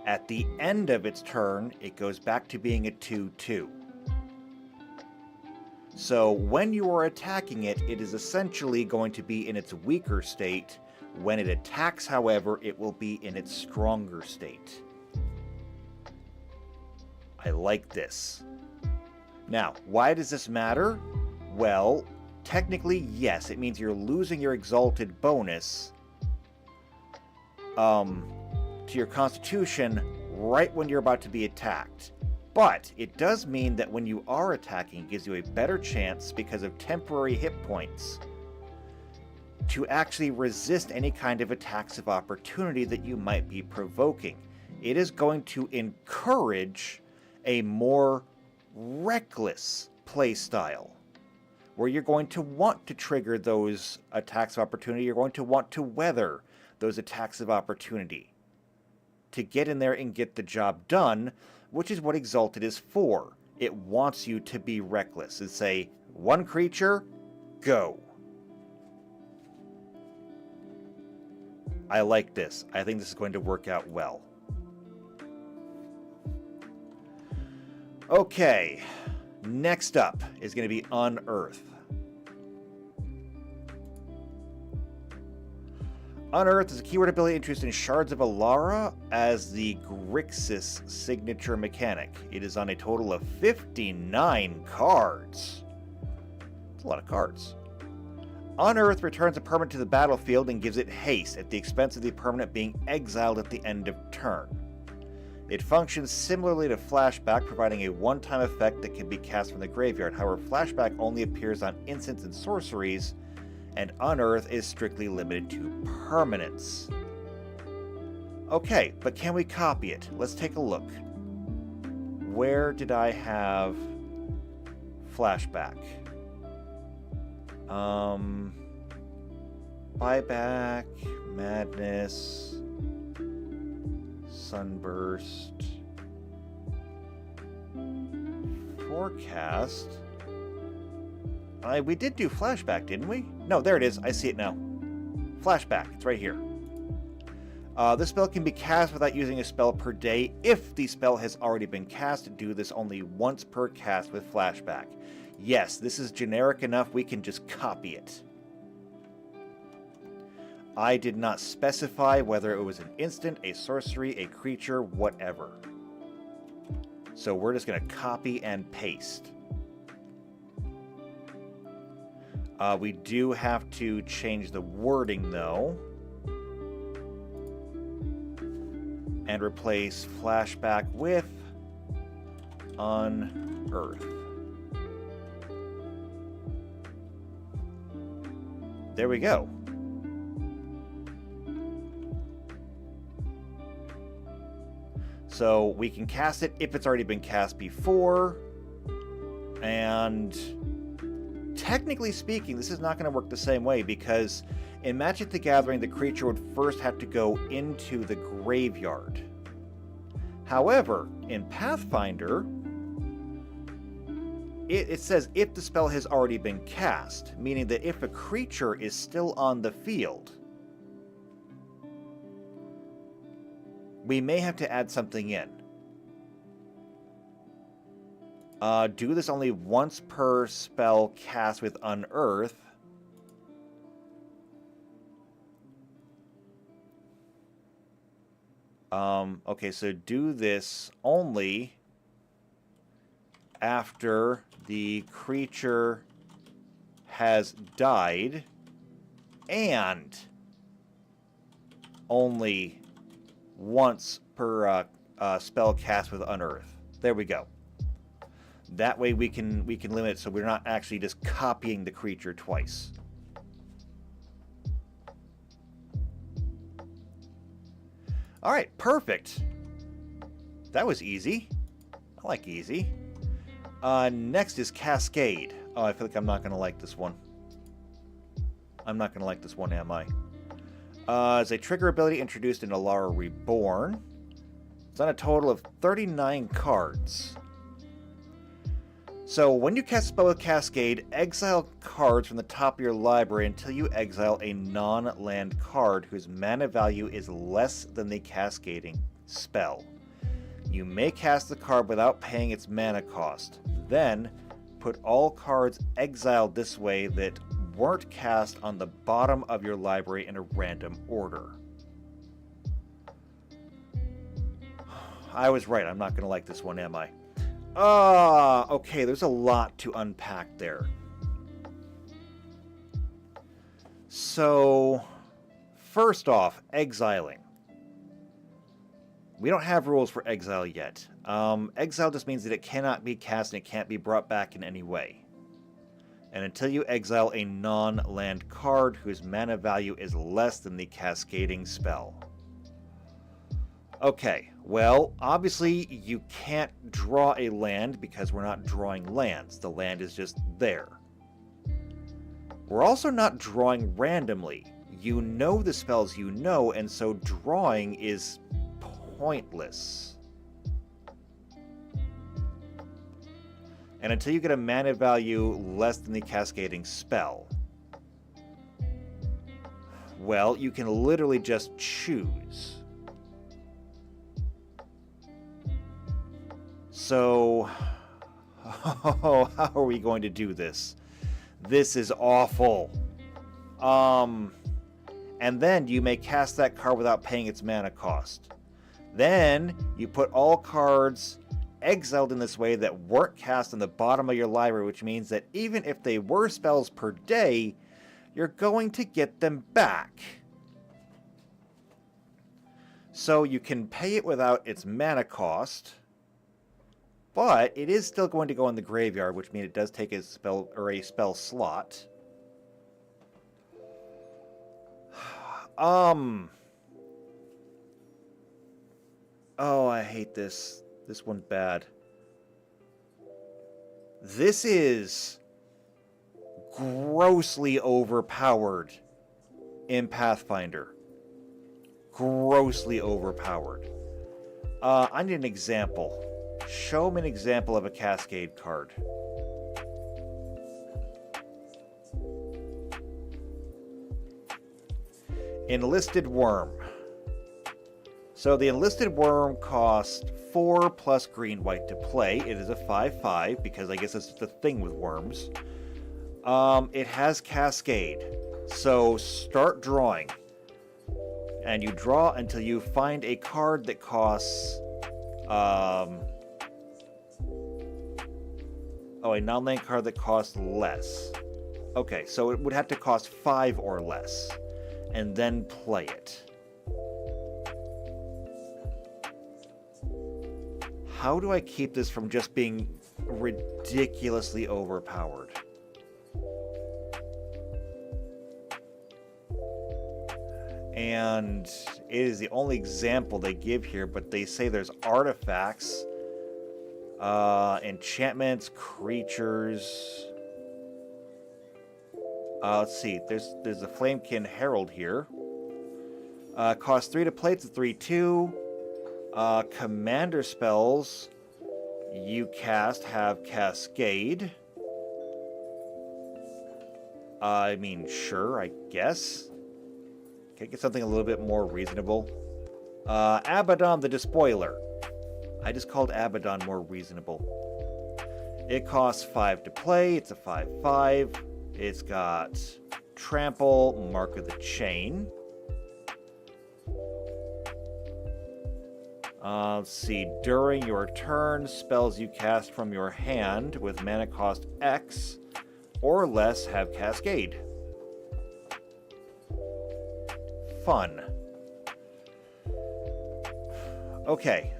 At the end of its turn, it goes back to being a 2/2. So when you are attacking it, it is essentially going to be in its weaker state. When it attacks, however, it will be in its stronger state. I like this. Now, why does this matter? Well, technically, yes, it means you're losing your exalted bonus to your constitution right when you're about to be attacked. But it does mean that when you are attacking, it gives you a better chance, because of temporary hit points, to actually resist any kind of attacks of opportunity that you might be provoking. It is going to encourage a more reckless playstyle, where you're going to want to trigger those attacks of opportunity. You're going to want to weather those attacks of opportunity to get in there and get the job done, which is what Exalted is for. It wants you to be reckless and say, one creature, go. I like this. I think this is going to work out well. Okay, next up is going to be Unearth. Unearth is a keyword ability introduced in Shards of Alara as the Grixis signature mechanic. It is on a total of 59 cards. That's a lot of cards. Unearth returns a permanent to the battlefield and gives it haste at the expense of the permanent being exiled at the end of turn. It functions similarly to Flashback, providing a one-time effect that can be cast from the graveyard. However, Flashback only appears on instants and sorceries, and Unearth is strictly limited to permanents. Okay, but can we copy it? Let's take a look. Where did I have Flashback? Buyback, Madness, Sunburst, Forecast. We did do Flashback, didn't we? No, there it is. I see it now. Flashback. It's right here. This spell can be cast without using a spell per day. If the spell has already been cast, do this only once per cast with Flashback. Yes, this is generic enough. We can just copy it. I did not specify whether it was an instant, a sorcery, a creature, whatever. So we're just going to copy and paste. We do have to change the wording, though, and replace Flashback with Unearth. There we go. So we can cast it if it's already been cast before, and technically speaking, this is not going to work the same way, because in Magic the Gathering, the creature would first have to go into the graveyard. However, in Pathfinder, it says if the spell has already been cast, meaning that if a creature is still on the field, we may have to add something in. Do this only once per spell cast with Unearth. Okay, so do this only after the creature has died, and only once per spell cast with Unearth. There we go. That way we can limit it so we're not actually just copying the creature twice. All right, perfect. That was easy. I like easy. Next is Cascade. Oh, I feel like I'm not going to like this one. I'm not going to like this one, am I? As a trigger ability introduced in Alara Reborn. It's on a total of 39 cards. So when you cast a spell with Cascade, exile cards from the top of your library until you exile a non-land card whose mana value is less than the cascading spell. You may cast the card without paying its mana cost. Then, put all cards exiled this way that weren't cast on the bottom of your library in a random order. I was right. I'm not going to like this one, am I? Okay, there's a lot to unpack there. So, first off, exiling. We don't have rules for exile yet. Exile just means that it cannot be cast and it can't be brought back in any way. And until you exile a non-land card whose mana value is less than the cascading spell. Okay, well, obviously you can't draw a land because we're not drawing lands. The land is just there. We're also not drawing randomly. You know the spells you know, and so drawing is pointless. And until you get a mana value less than the cascading spell, well, you can literally just choose. So, how are we going to do this? This is awful. And then you may cast that card without paying its mana cost. Then you put all cards exiled in this way that weren't cast on the bottom of your library, which means that even if they were spells per day, you're going to get them back. So you can pay it without its mana cost, but it is still going to go in the graveyard, which means it does take a spell or a spell slot. Oh, I hate this. This one's bad. This is grossly overpowered in Pathfinder. Grossly overpowered. I need an example. Show me an example of a Cascade card. Enlisted Worm. So the Enlisted Worm costs 4 plus green white to play. It is a 5/5 because I guess that's the thing with worms. It has Cascade. So start drawing. And you draw until you find a card that costs a non-land card that costs less. Okay, so it would have to cost 5 or less. And then play it. How do I keep this from just being ridiculously overpowered? And it is the only example they give here, but they say there's artifacts, enchantments, creatures. Let's see. There's a Flamekin Herald here. Costs 3 to play. It's a 3/2. Commander spells you cast have Cascade. I mean, sure, I guess. Can I get something a little bit more reasonable? Abaddon the Despoiler. I just called Abaddon more reasonable. It costs 5 to play. It's a 5/5. It's got Trample, Mark of the Chain. Let's see. During your turn, spells you cast from your hand with mana cost X or less have Cascade. Fun. Okay.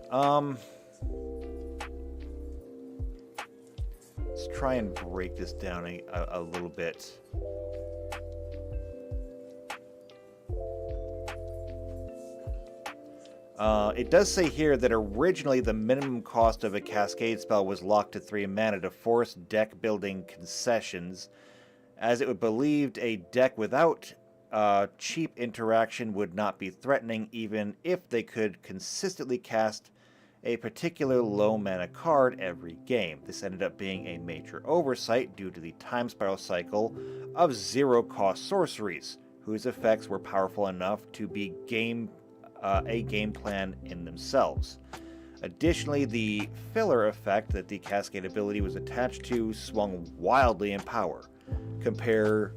Let's try and break this down a little bit. It does say here that originally the minimum cost of a Cascade spell was locked to 3 mana to force deck building concessions, as it was believed a deck without cheap interaction would not be threatening even if they could consistently cast a particular low mana card every game. This ended up being a major oversight due to the time spiral cycle of 0-cost sorceries, whose effects were powerful enough to be a game plan in themselves. Additionally, the filler effect that the Cascade ability was attached to swung wildly in power. Compare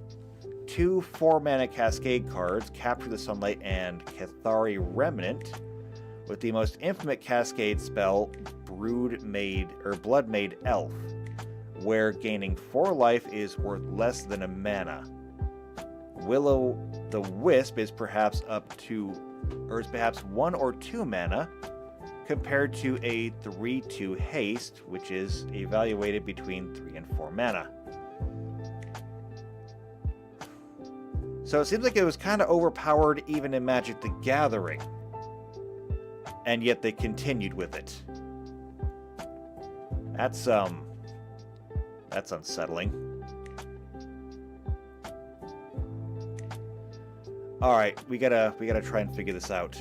2 4-mana Cascade cards, Capture the Sunlight and Cathari Remnant, with the most infinite Cascade spell, Blood Made Elf, where gaining 4 life is worth less than a mana. Will the Wisp is perhaps 1 or 2 mana, compared to a 3/2 haste, which is evaluated between 3 and 4 mana. So it seems like it was kind of overpowered even in Magic the Gathering. And yet they continued with it. That's unsettling. All right, we gotta try and figure this out.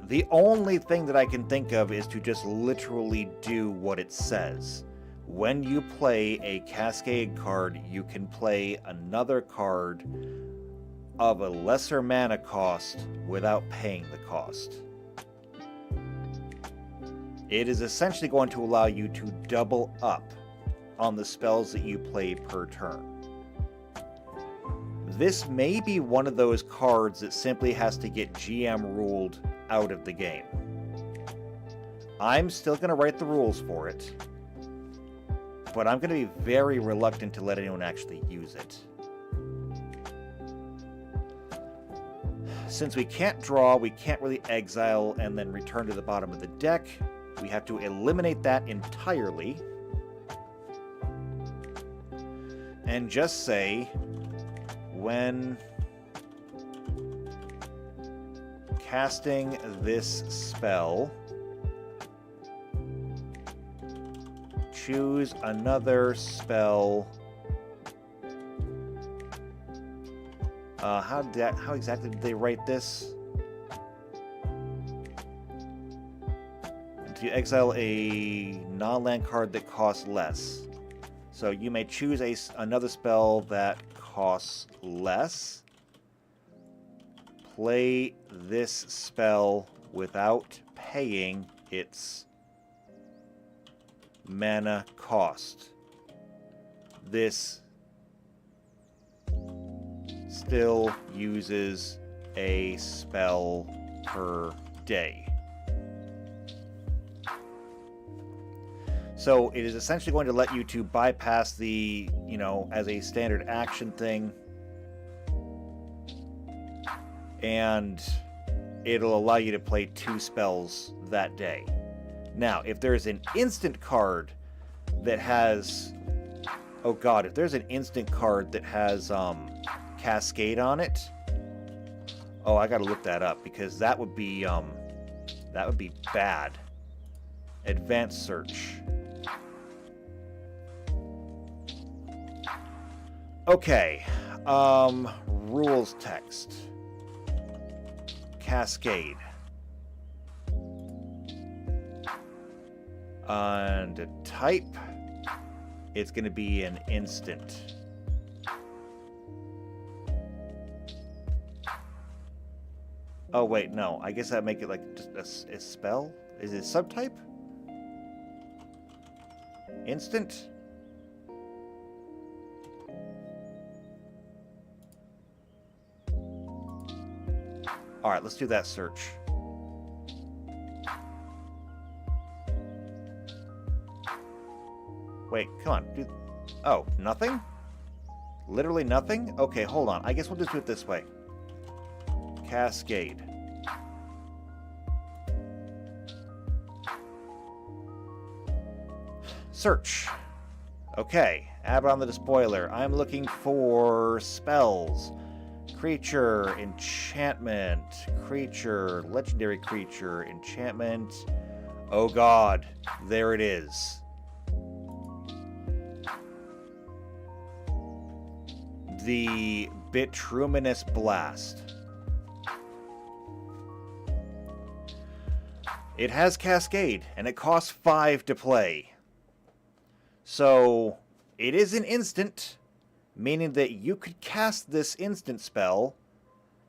The only thing that I can think of is to just literally do what it says. When you play a Cascade card, you can play another card of a lesser mana cost without paying the cost. It is essentially going to allow you to double up on the spells that you play per turn. This may be one of those cards that simply has to get GM ruled out of the game. I'm still going to write the rules for it, but I'm going to be very reluctant to let anyone actually use it. Since we can't draw, we can't really exile and then return to the bottom of the deck. We have to eliminate that entirely. And just say, when casting this spell, choose another spell. How exactly did they write this? To exile a non-land card that costs less. So you may choose another spell that costs less. Play this spell without paying its mana cost. This still uses a spell per day. So it is essentially going to let you to bypass the, as a standard action thing. And it'll allow you to play 2 spells that day. Now, if there's an instant card that has... Oh god, if there's an instant card that has Cascade on it... Oh, I gotta look that up, because that would be bad. Advanced search. Okay, rules text. Cascade. And type, it's going to be an instant. Oh wait, no, I guess I'd make it like just a spell? Is it subtype? Instant? Alright, let's do that search. Wait, come on. Oh, nothing? Literally nothing? Okay, hold on. I guess we'll just do it this way. Cascade. Search. Okay, add on the despoiler. I'm looking for spells. Creature, enchantment, creature, legendary creature, enchantment. Oh god, there it is. The Bituminous Blast. It has Cascade, and it costs 5 to play. So, it is an instant, meaning that you could cast this instant spell,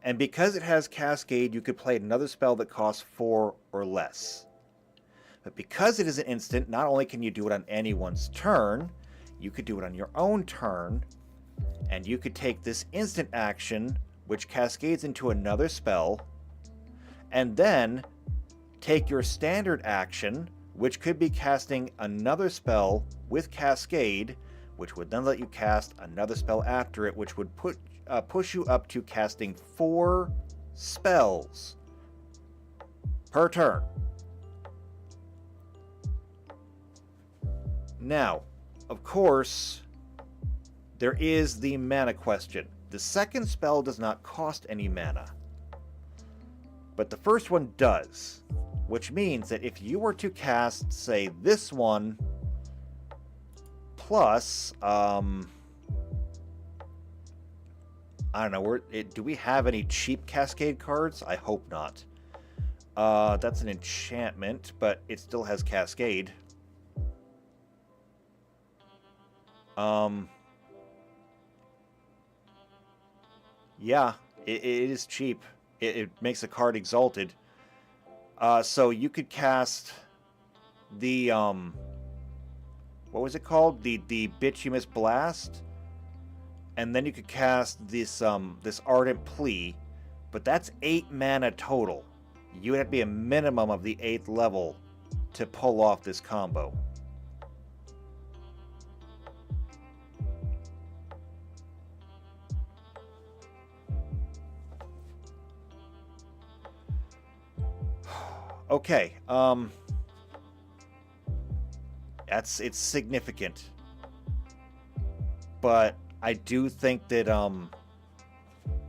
and because it has Cascade, you could play another spell that costs 4 or less. But because it is an instant, not only can you do it on anyone's turn, you could do it on your own turn, and you could take this instant action, which cascades into another spell, and then take your standard action, which could be casting another spell with Cascade, which would then let you cast another spell after it, which would put push you up to casting 4 spells per turn. Now, of course, there is the mana question. The second spell does not cost any mana, but the first one does, which means that if you were to cast, say, this one plus, I don't know, do we have any cheap Cascade cards? I hope not. That's an enchantment, but it still has Cascade. Yeah, it is cheap. It makes a card exalted. So you could cast the, what was it called? The Bituminous Blast. And then you could cast this, this Ardent Plea. But that's 8 mana total. You would have to be a minimum of the 8th level to pull off this combo. Okay, it's significant, but I do think that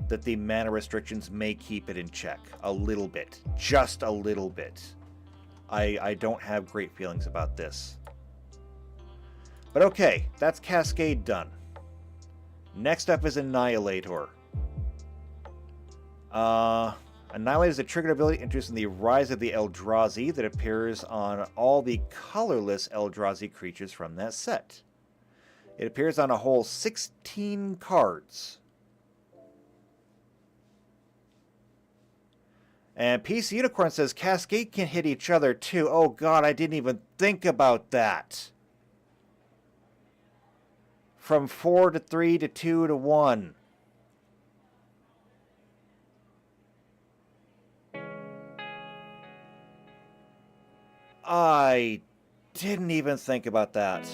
that the mana restrictions may keep it in check a little bit, just a little bit. I don't have great feelings about this, but okay, that's Cascade done. Next up is Annihilator. Annihilate is a triggered ability introduced in the Rise of the Eldrazi that appears on all the colorless Eldrazi creatures from that set. It appears on a whole 16 cards. And PC Unicorn says Cascade can hit each other too. Oh god, I didn't even think about that. From 4 to 3 to 2 to 1. I didn't even think about that.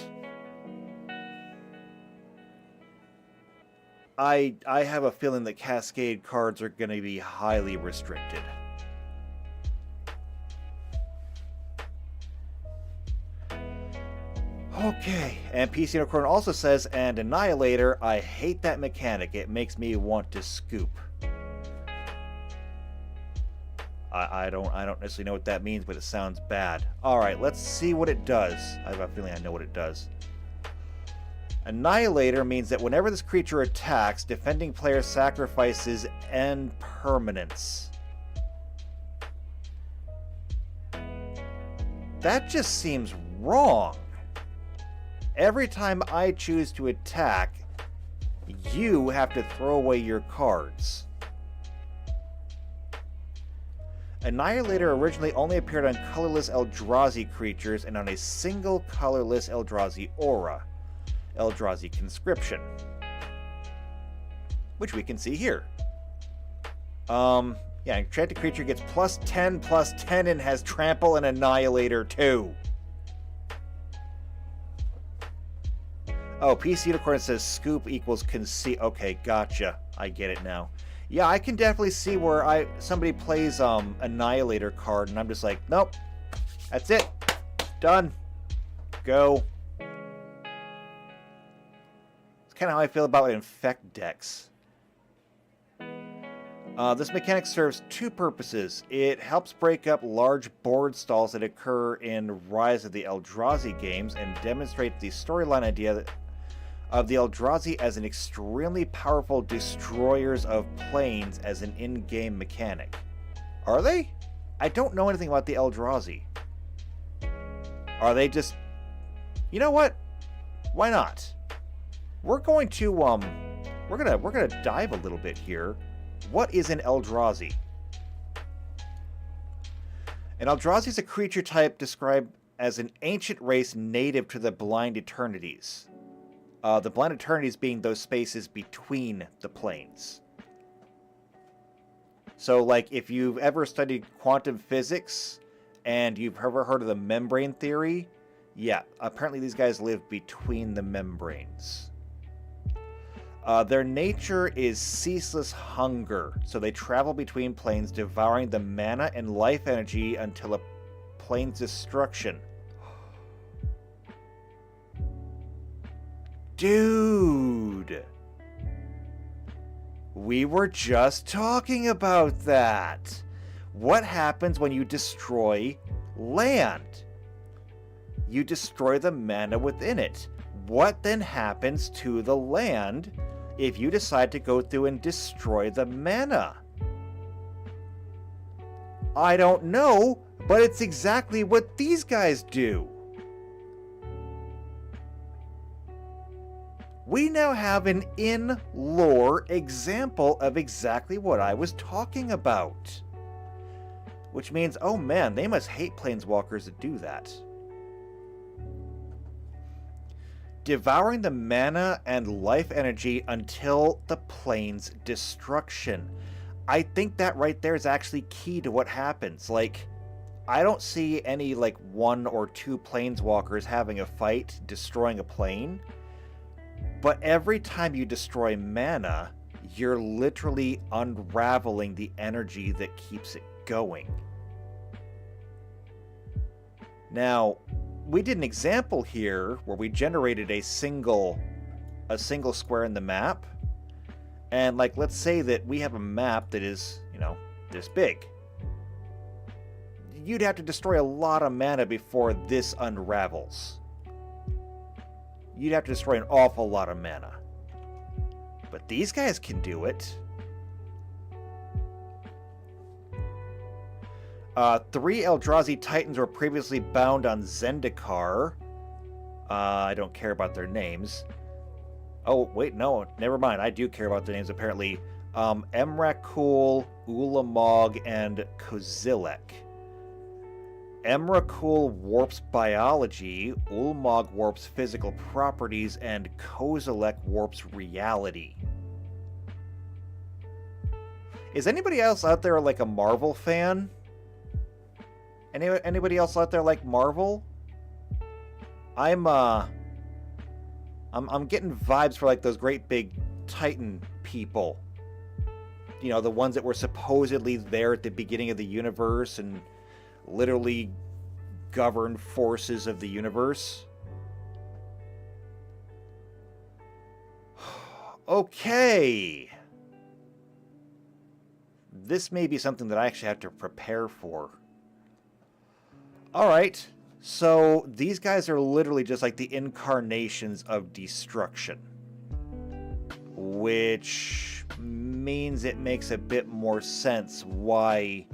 I have a feeling that Cascade cards are going to be highly restricted. Okay, and PC Unicorn also says, and Annihilator, I hate that mechanic. It makes me want to scoop. I don't necessarily know what that means, but it sounds bad. Alright, let's see what it does. I have a feeling I know what it does. Annihilator means that whenever this creature attacks, defending player sacrifices end permanence. That just seems wrong. Every time I choose to attack, you have to throw away your cards. Annihilator originally only appeared on colorless Eldrazi creatures and on a single colorless Eldrazi aura, Eldrazi Conscription, which we can see here. Yeah, enchanted creature gets +10/+10 and has Trample and Annihilator too. Oh, PC Unicorn says scoop equals concede. Okay, gotcha. I get it now. Yeah, I can definitely see where somebody plays Annihilator card and I'm just like, nope, that's it, done, go. It's kind of how I feel about Infect decks. This mechanic serves 2 purposes. It helps break up large board stalls that occur in Rise of the Eldrazi games and demonstrates the storyline idea of the Eldrazi as an extremely powerful destroyers of planes as an in-game mechanic. Are they? I don't know anything about the Eldrazi. Are they just... You know what? Why not? We're going to, we're gonna dive a little bit here. What is an Eldrazi? An Eldrazi is a creature type described as an ancient race native to the Blind Eternities. The Blind Eternities being those spaces between the planes. So, like, if you've ever studied quantum physics and you've ever heard of the membrane theory, yeah, apparently these guys live between the membranes. Their nature is ceaseless hunger, so they travel between planes, devouring the mana and life energy until a plane's destruction. Dude! We were just talking about that! What happens when you destroy land? You destroy the mana within it. What then happens to the land if you decide to go through and destroy the mana? I don't know, but it's exactly what these guys do. We now have an in-lore example of exactly what I was talking about. Which means, oh man, they must hate planeswalkers that do that. Devouring the mana and life energy until the plane's destruction. I think that right there is actually key to what happens. Like, I don't see any, like, 1 or 2 planeswalkers having a fight, destroying a plane. But every time you destroy mana, you're literally unraveling the energy that keeps it going. Now, we did an example here where we generated a single square in the map. And, like, let's say that we have a map that is, you know, this big. You'd have to destroy a lot of mana before this unravels. You'd have to destroy an awful lot of mana. But these guys can do it. 3 Eldrazi Titans were previously bound on Zendikar. I don't care about their names. Oh, wait, no, never mind. I do care about the names, apparently. Emrakul, Ulamog, and Kozilek. Emrakul warps biology, Ulamog warps physical properties, and Kozilek warps reality. Is anybody else out there like a Marvel fan? Anybody else out there like Marvel? I'm getting vibes for like those great big Titan people. You know, the ones that were supposedly there at the beginning of the universe and literally govern forces of the universe. Okay. This may be something that I actually have to prepare for. Alright, so these guys are literally just like the incarnations of destruction. Which means it makes a bit more sense why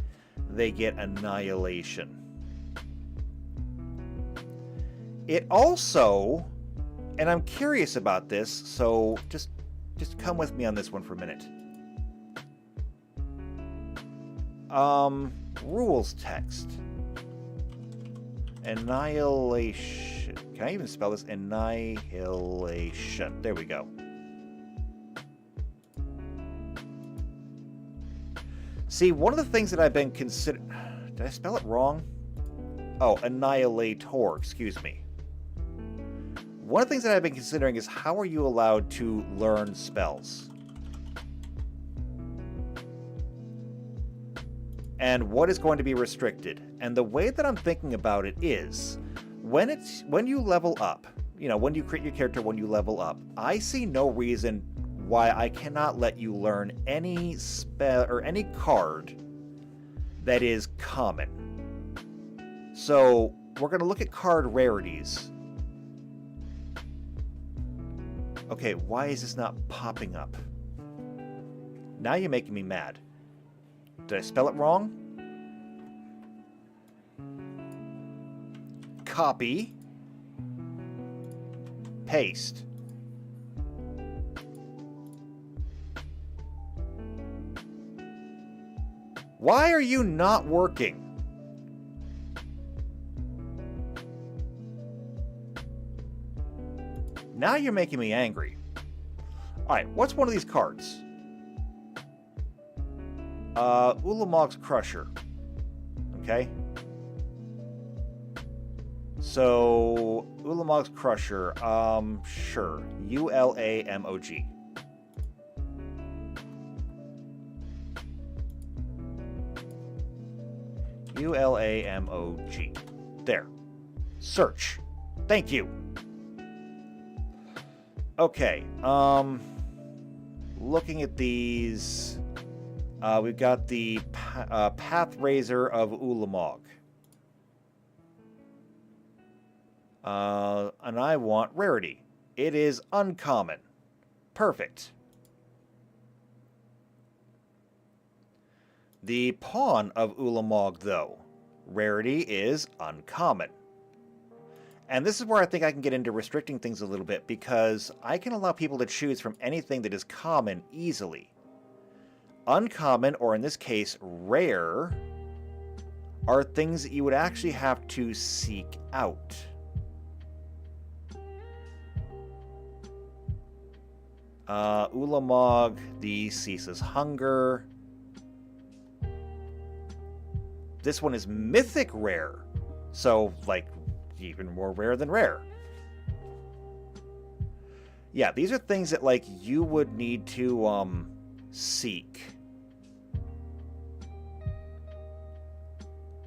they get annihilation. It also, and I'm curious about this, so just come with me on this one for a minute. Rules text. Annihilation. Can I even spell this? Annihilation. There we go. See, one of the things that I've been considering... Did I spell it wrong? Oh, annihilator. Excuse me. One of the things that I've been considering is how are you allowed to learn spells? And what is going to be restricted? And the way that I'm thinking about it is, when you level up, you know, when you create your character, when you level up, I see no reason why I cannot let you learn any spell or any card that is common. So we're going to look at card rarities. Okay, why is this not popping up? Now you're making me mad. Did I spell it wrong? Copy. Paste. Why are you not working? Now you're making me angry. Alright, what's one of these cards? Ulamog's Crusher. Okay. So, Ulamog's Crusher. Sure. Ulamog. Ulamog. There. Search. Thank you. Okay. Looking at these, we've got the Pathrazor of Ulamog. And I want rarity. It is uncommon. Perfect. The Pawn of Ulamog, though. Rarity is uncommon. And this is where I think I can get into restricting things a little bit, because I can allow people to choose from anything that is common easily. Uncommon, or in this case, rare, are things that you would actually have to seek out. Ulamog, the Ceases Hunger. This one is mythic rare, so, like, even more rare than rare. Yeah, these are things that, like, you would need to, seek.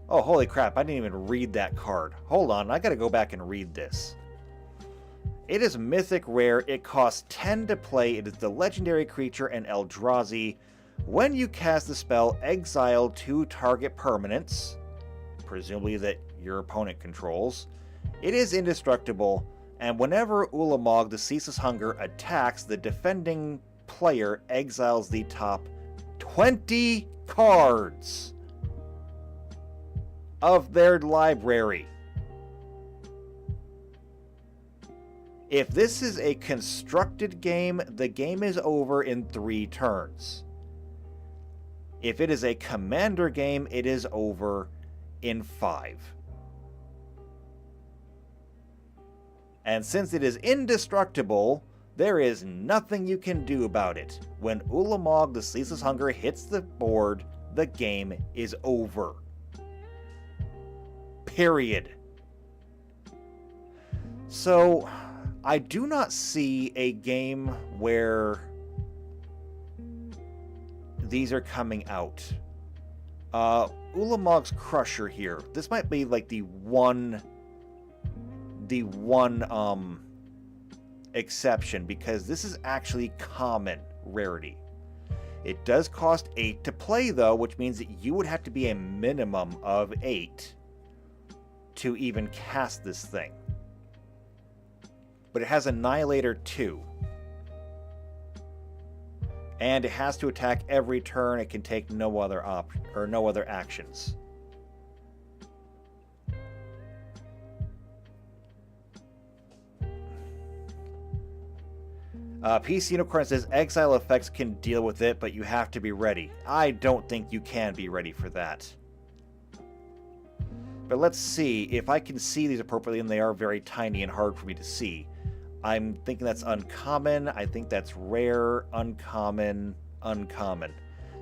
Oh, holy crap, I didn't even read that card. Hold on, I gotta go back and read this. It is mythic rare. It costs 10 to play. It is the legendary creature and Eldrazi. When you cast the spell, exile 2 target permanents, presumably that your opponent controls. It is indestructible, and whenever Ulamog, the Ceaseless Hunger, attacks, the defending player exiles the top 20 cards of their library. If this is a constructed game, the game is over in 3 turns. If it is a commander game, it is over in 5. And since it is indestructible, there is nothing you can do about it. When Ulamog, the Ceaseless Hunger, hits the board, the game is over. Period. So, I do not see a game where these are coming out. Ulamog's Crusher here. This might be like the one exception, because this is actually common rarity. It does cost 8 to play, though, which means that you would have to be a minimum of 8 to even cast this thing. But it has Annihilator 2. And it has to attack every turn. It can take no other actions. PC Unicorn says exile effects can deal with it, but you have to be ready. I don't think you can be ready for that. But let's see if I can see these appropriately, and they are very tiny and hard for me to see. I'm thinking that's uncommon. I think that's rare, uncommon, uncommon.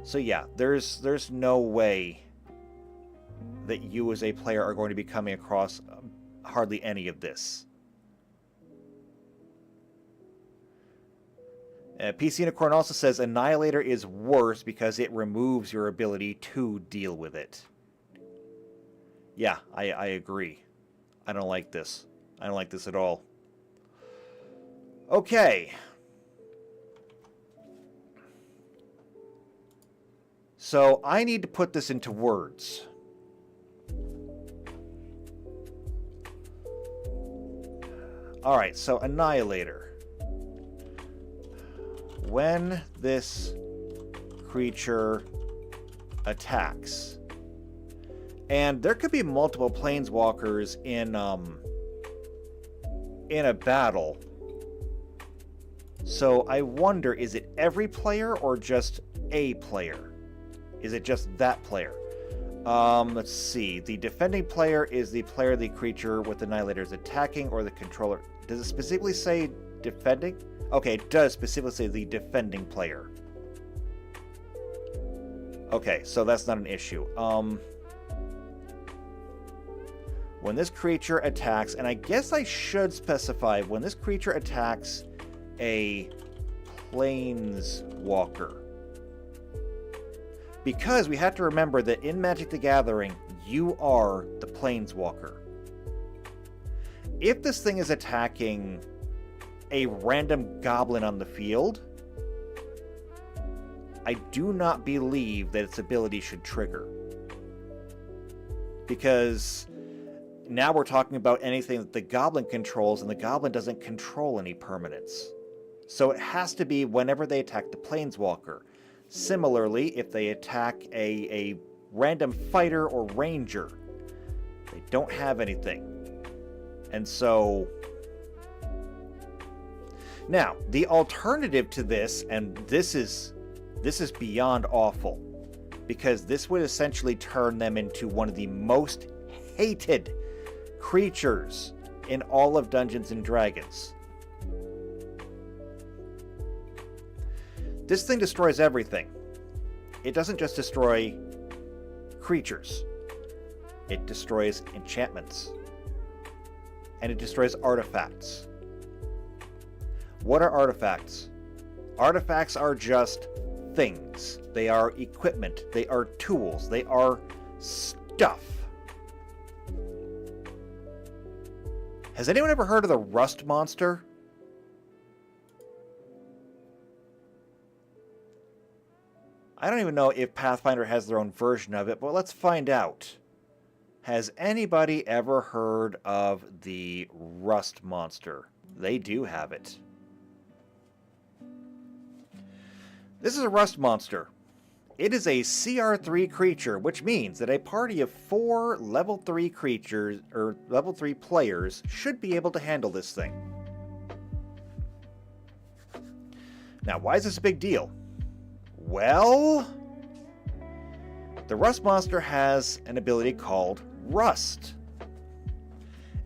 So yeah, there's no way that you as a player are going to be coming across hardly any of this. PC Unicorn also says Annihilator is worse because it removes your ability to deal with it. Yeah, I agree. I don't like this. I don't like this at all. Okay. So I need to put this into words. Alright, so Annihilator. When this creature attacks, and there could be multiple planeswalkers in a battle. So I wonder, is it every player or just a player? Is it just that player? Let's see. The defending player is the player the creature with Annihilator is attacking, or the controller. Does it specifically say defending? Okay, it does specifically say the defending player. Okay, so that's not an issue. When this creature attacks, and I guess I should specify, when this creature attacks a planeswalker. Because we have to remember that in Magic the Gathering, you are the Planeswalker. If this thing is attacking a random goblin on the field, I do not believe that its ability should trigger. Because now we're talking about anything that the goblin controls, and the goblin doesn't control any permanents. So it has to be whenever they attack the Planeswalker. Similarly, if they attack a random fighter or ranger, they don't have anything. And so... Now, the alternative to this, and this is beyond awful, because this would essentially turn them into one of the most hated creatures in all of Dungeons and Dragons. This thing destroys everything. It doesn't just destroy creatures. It destroys enchantments. And it destroys artifacts. What are artifacts? Artifacts are just things. They are equipment. They are tools. They are stuff. Has anyone ever heard of the Rust Monster? I don't even know if Pathfinder has their own version of it, but let's find out. Has anybody ever heard of the Rust Monster? They do have it. This is a Rust Monster. It is a CR3 creature, which means that a party of 4 level 3 creatures, or level 3 players, should be able to handle this thing. Now, why is this a big deal? Well, the Rust Monster has an ability called Rust.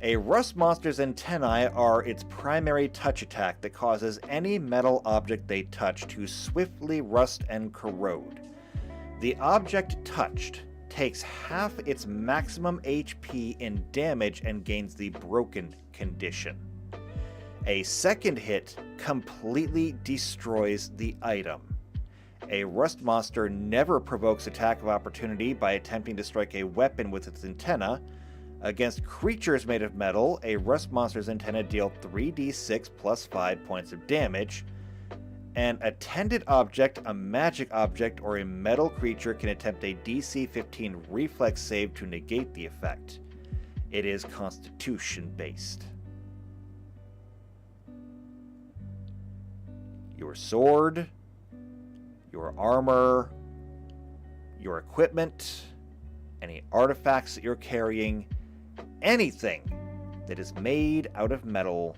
A Rust Monster's antennae are its primary touch attack that causes any metal object they touch to swiftly rust and corrode. The object touched takes half its maximum HP in damage and gains the broken condition. A second hit completely destroys the item. A Rust Monster never provokes attack of opportunity by attempting to strike a weapon with its antenna. Against creatures made of metal, a Rust Monster's antenna deal 3d6 plus 5 points of damage. An attended object, a magic object, or a metal creature can attempt a DC 15 reflex save to negate the effect. It is Constitution based. Your sword, your armor, your equipment, any artifacts that you're carrying, anything that is made out of metal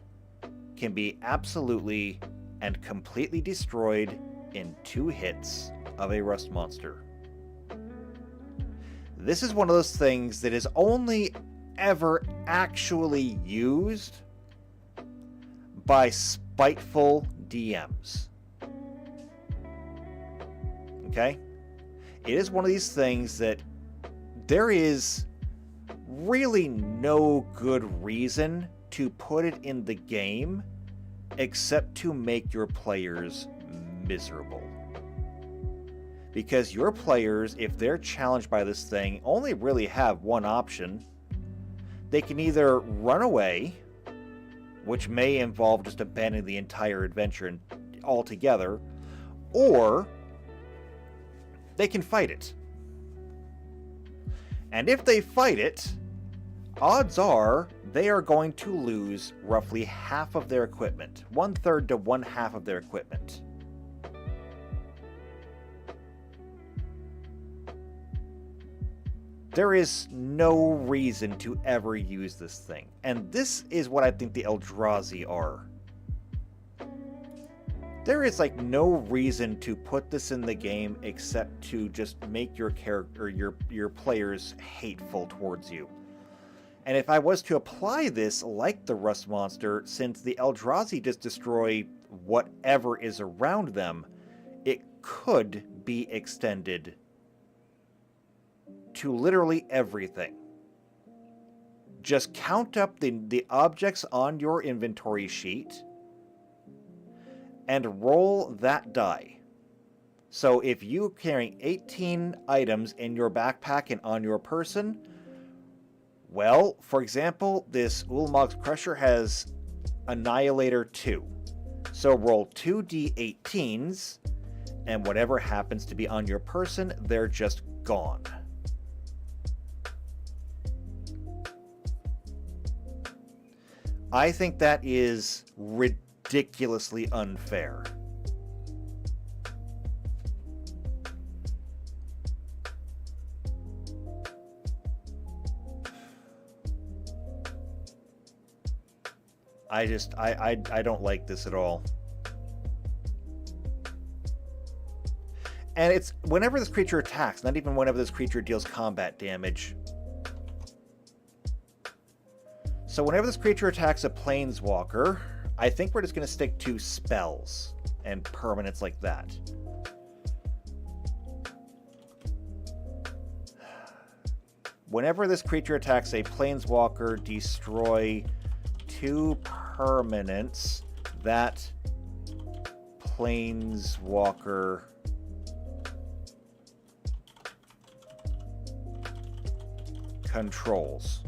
can be absolutely and completely destroyed in 2 hits of a Rust Monster. This is one of those things that is only ever actually used by spiteful DMs. Okay? It is one of these things that there is really no good reason to put it in the game except to make your players miserable. Because your players, if they're challenged by this thing, only really have one option. They can either run away, which may involve just abandoning the entire adventure altogether, or they can fight it. And if they fight it, odds are they are going to lose roughly half of their equipment. 1/3 to 1/2 of their equipment. There is no reason to ever use this thing. And this is what I think the Eldrazi are. There is like no reason to put this in the game except to just make your character, your players hateful towards you. And if I was to apply this like the Rust Monster, since the Eldrazi just destroy whatever is around them, it could be extended to literally everything. Just count up the objects on your inventory sheet and roll that die. So if you carry 18 items in your backpack and on your person, well, for example, this Ulamog's Crusher has Annihilator 2. So roll 2d18s, and whatever happens to be on your person, they're just gone. I think that is ridiculously unfair. I don't like this at all. And it's whenever this creature attacks, not even whenever this creature deals combat damage. So whenever this creature attacks a planeswalker, I think we're just going to stick to spells and permanents like that. Whenever this creature attacks a planeswalker, destroy 2 permanents that planeswalker controls.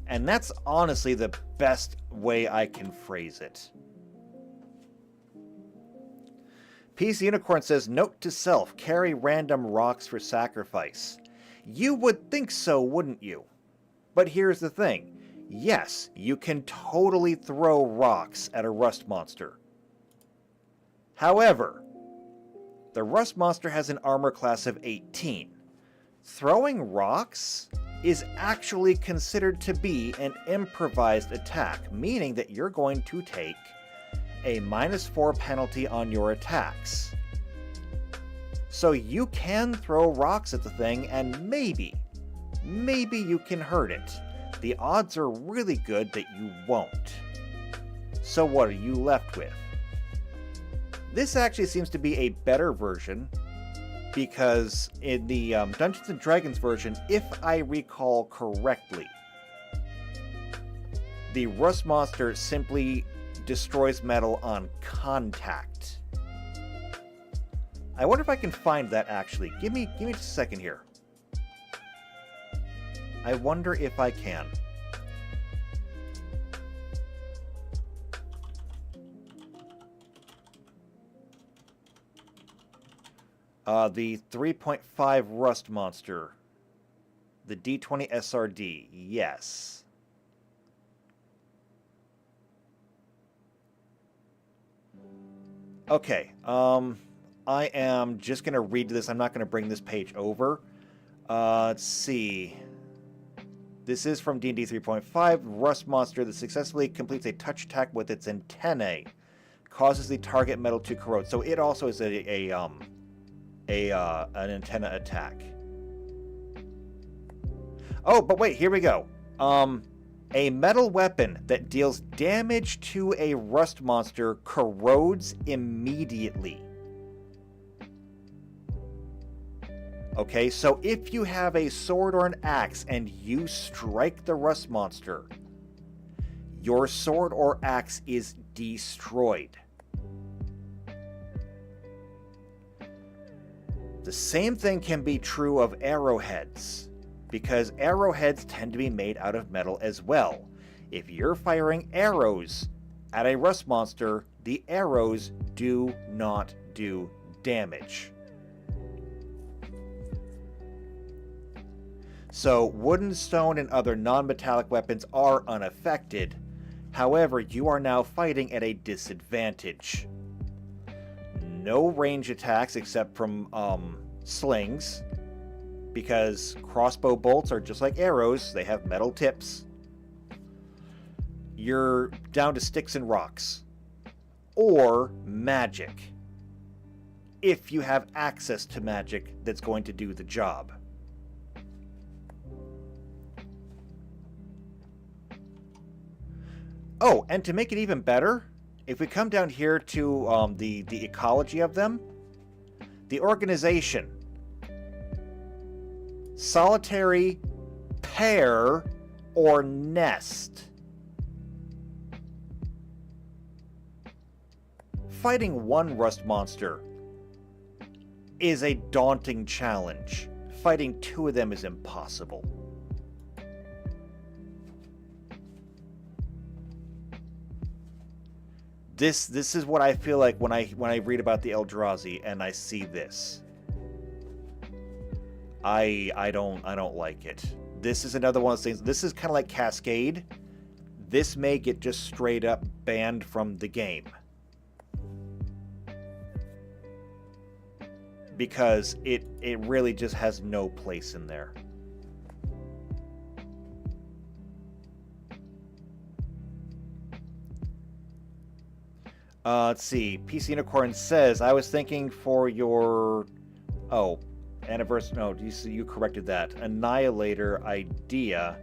And that's honestly the best way I can phrase it. Peace Unicorn says, note to self, carry random rocks for sacrifice. You would think so, wouldn't you? But here's the thing. Yes, you can totally throw rocks at a rust monster. However, the rust monster has an armor class of 18. Throwing rocks is actually considered to be an improvised attack, meaning that you're going to take a -4 penalty on your attacks. So you can throw rocks at the thing and maybe you can hurt it. The odds are really good that you won't. So what are you left with? This actually seems to be a better version, because in the Dungeons & Dragons version, if I recall correctly, the rust monster simply destroys metal on contact. I wonder if I can find that actually. Give me just a second here. I wonder if I can. The 3.5 Rust Monster. The D20 SRD. Yes. Okay. I am just going to read this. I'm not going to bring this page over. Let's see. This is from D&D 3.5. Rust Monster that successfully completes a touch attack with its antennae causes the target metal to corrode. So it also is an antenna attack. Oh, but wait, here we go. A metal weapon that deals damage to a rust monster corrodes immediately. Okay, so if you have a sword or an axe and you strike the rust monster, your sword or axe is destroyed. The same thing can be true of arrowheads, because arrowheads tend to be made out of metal as well. If you're firing arrows at a rust monster, the arrows do not do damage. So wooden, stone, and other non-metallic weapons are unaffected. However, you are now fighting at a disadvantage. No range attacks except from slings, because crossbow bolts are just like arrows. They have metal tips. You're down to sticks and rocks. Or magic, if you have access to magic that's going to do the job. Oh, and to make it even better, if we come down here to the ecology of them, the organization, solitary, pair, or nest. Fighting one rust monster is a daunting challenge. Fighting 2 of them is impossible. This is what I feel like when I read about the Eldrazi and I see this. I don't like it. This is another one of those things. This is kind of like Cascade. This may get just straight up banned from the game. Because it really just has no place in there. Let's see. PC Unicorn says, I was thinking for your... Oh, anniversary... No, you corrected that. Annihilator idea.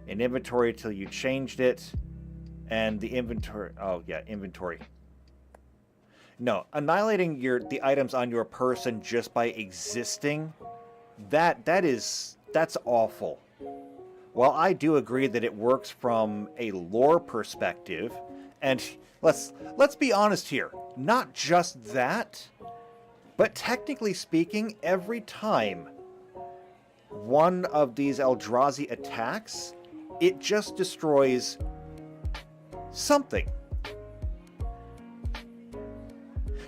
In inventory till you changed it. And the inventory... Oh, yeah, inventory. No, annihilating the items on your person just by existing, that's awful. While I do agree that it works from a lore perspective, and let's be honest here, not just that, but technically speaking, every time one of these Eldrazi attacks, it just destroys something.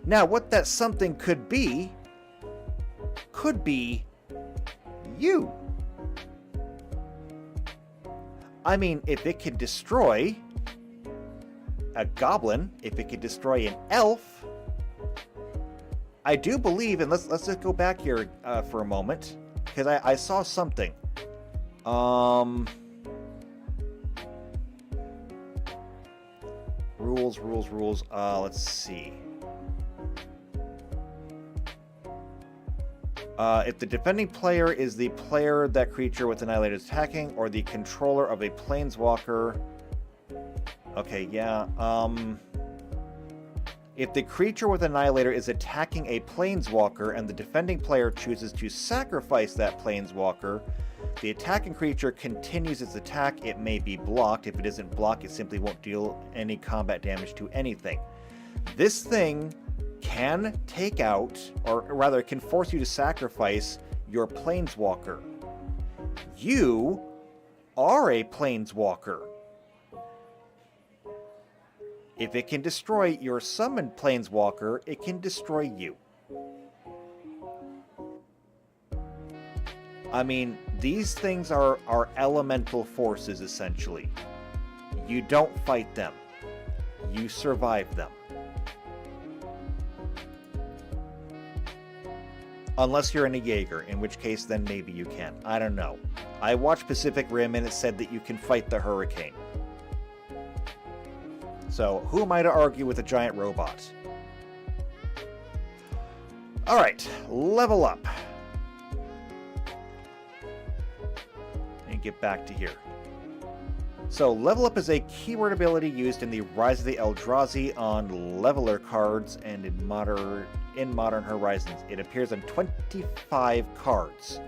Now, what that something could be you. I mean, if it can destroy a goblin, if it can destroy an elf, I do believe, and let's just go back here for a moment, because I saw something. Rules. Let's see. If the defending player is the player that creature with Annihilator is attacking, or the controller of a planeswalker... Okay, yeah, if the creature with Annihilator is attacking a planeswalker, and the defending player chooses to sacrifice that planeswalker, the attacking creature continues its attack. It may be blocked. If it isn't blocked, it simply won't deal any combat damage to anything. This thing can take out, or rather can force you to sacrifice your planeswalker. You are a planeswalker. If it can destroy your summoned planeswalker, it can destroy you. I mean, these things are elemental forces, essentially. You don't fight them. You survive them. Unless you're in a Jaeger, in which case then maybe you can. I don't know. I watched Pacific Rim and it said that you can fight the hurricane. So, who am I to argue with a giant robot? Alright, level up. And get back to here. So, level up is a keyword ability used in the Rise of the Eldrazi on leveler cards and in Modern Horizons. It appears on 25 cards.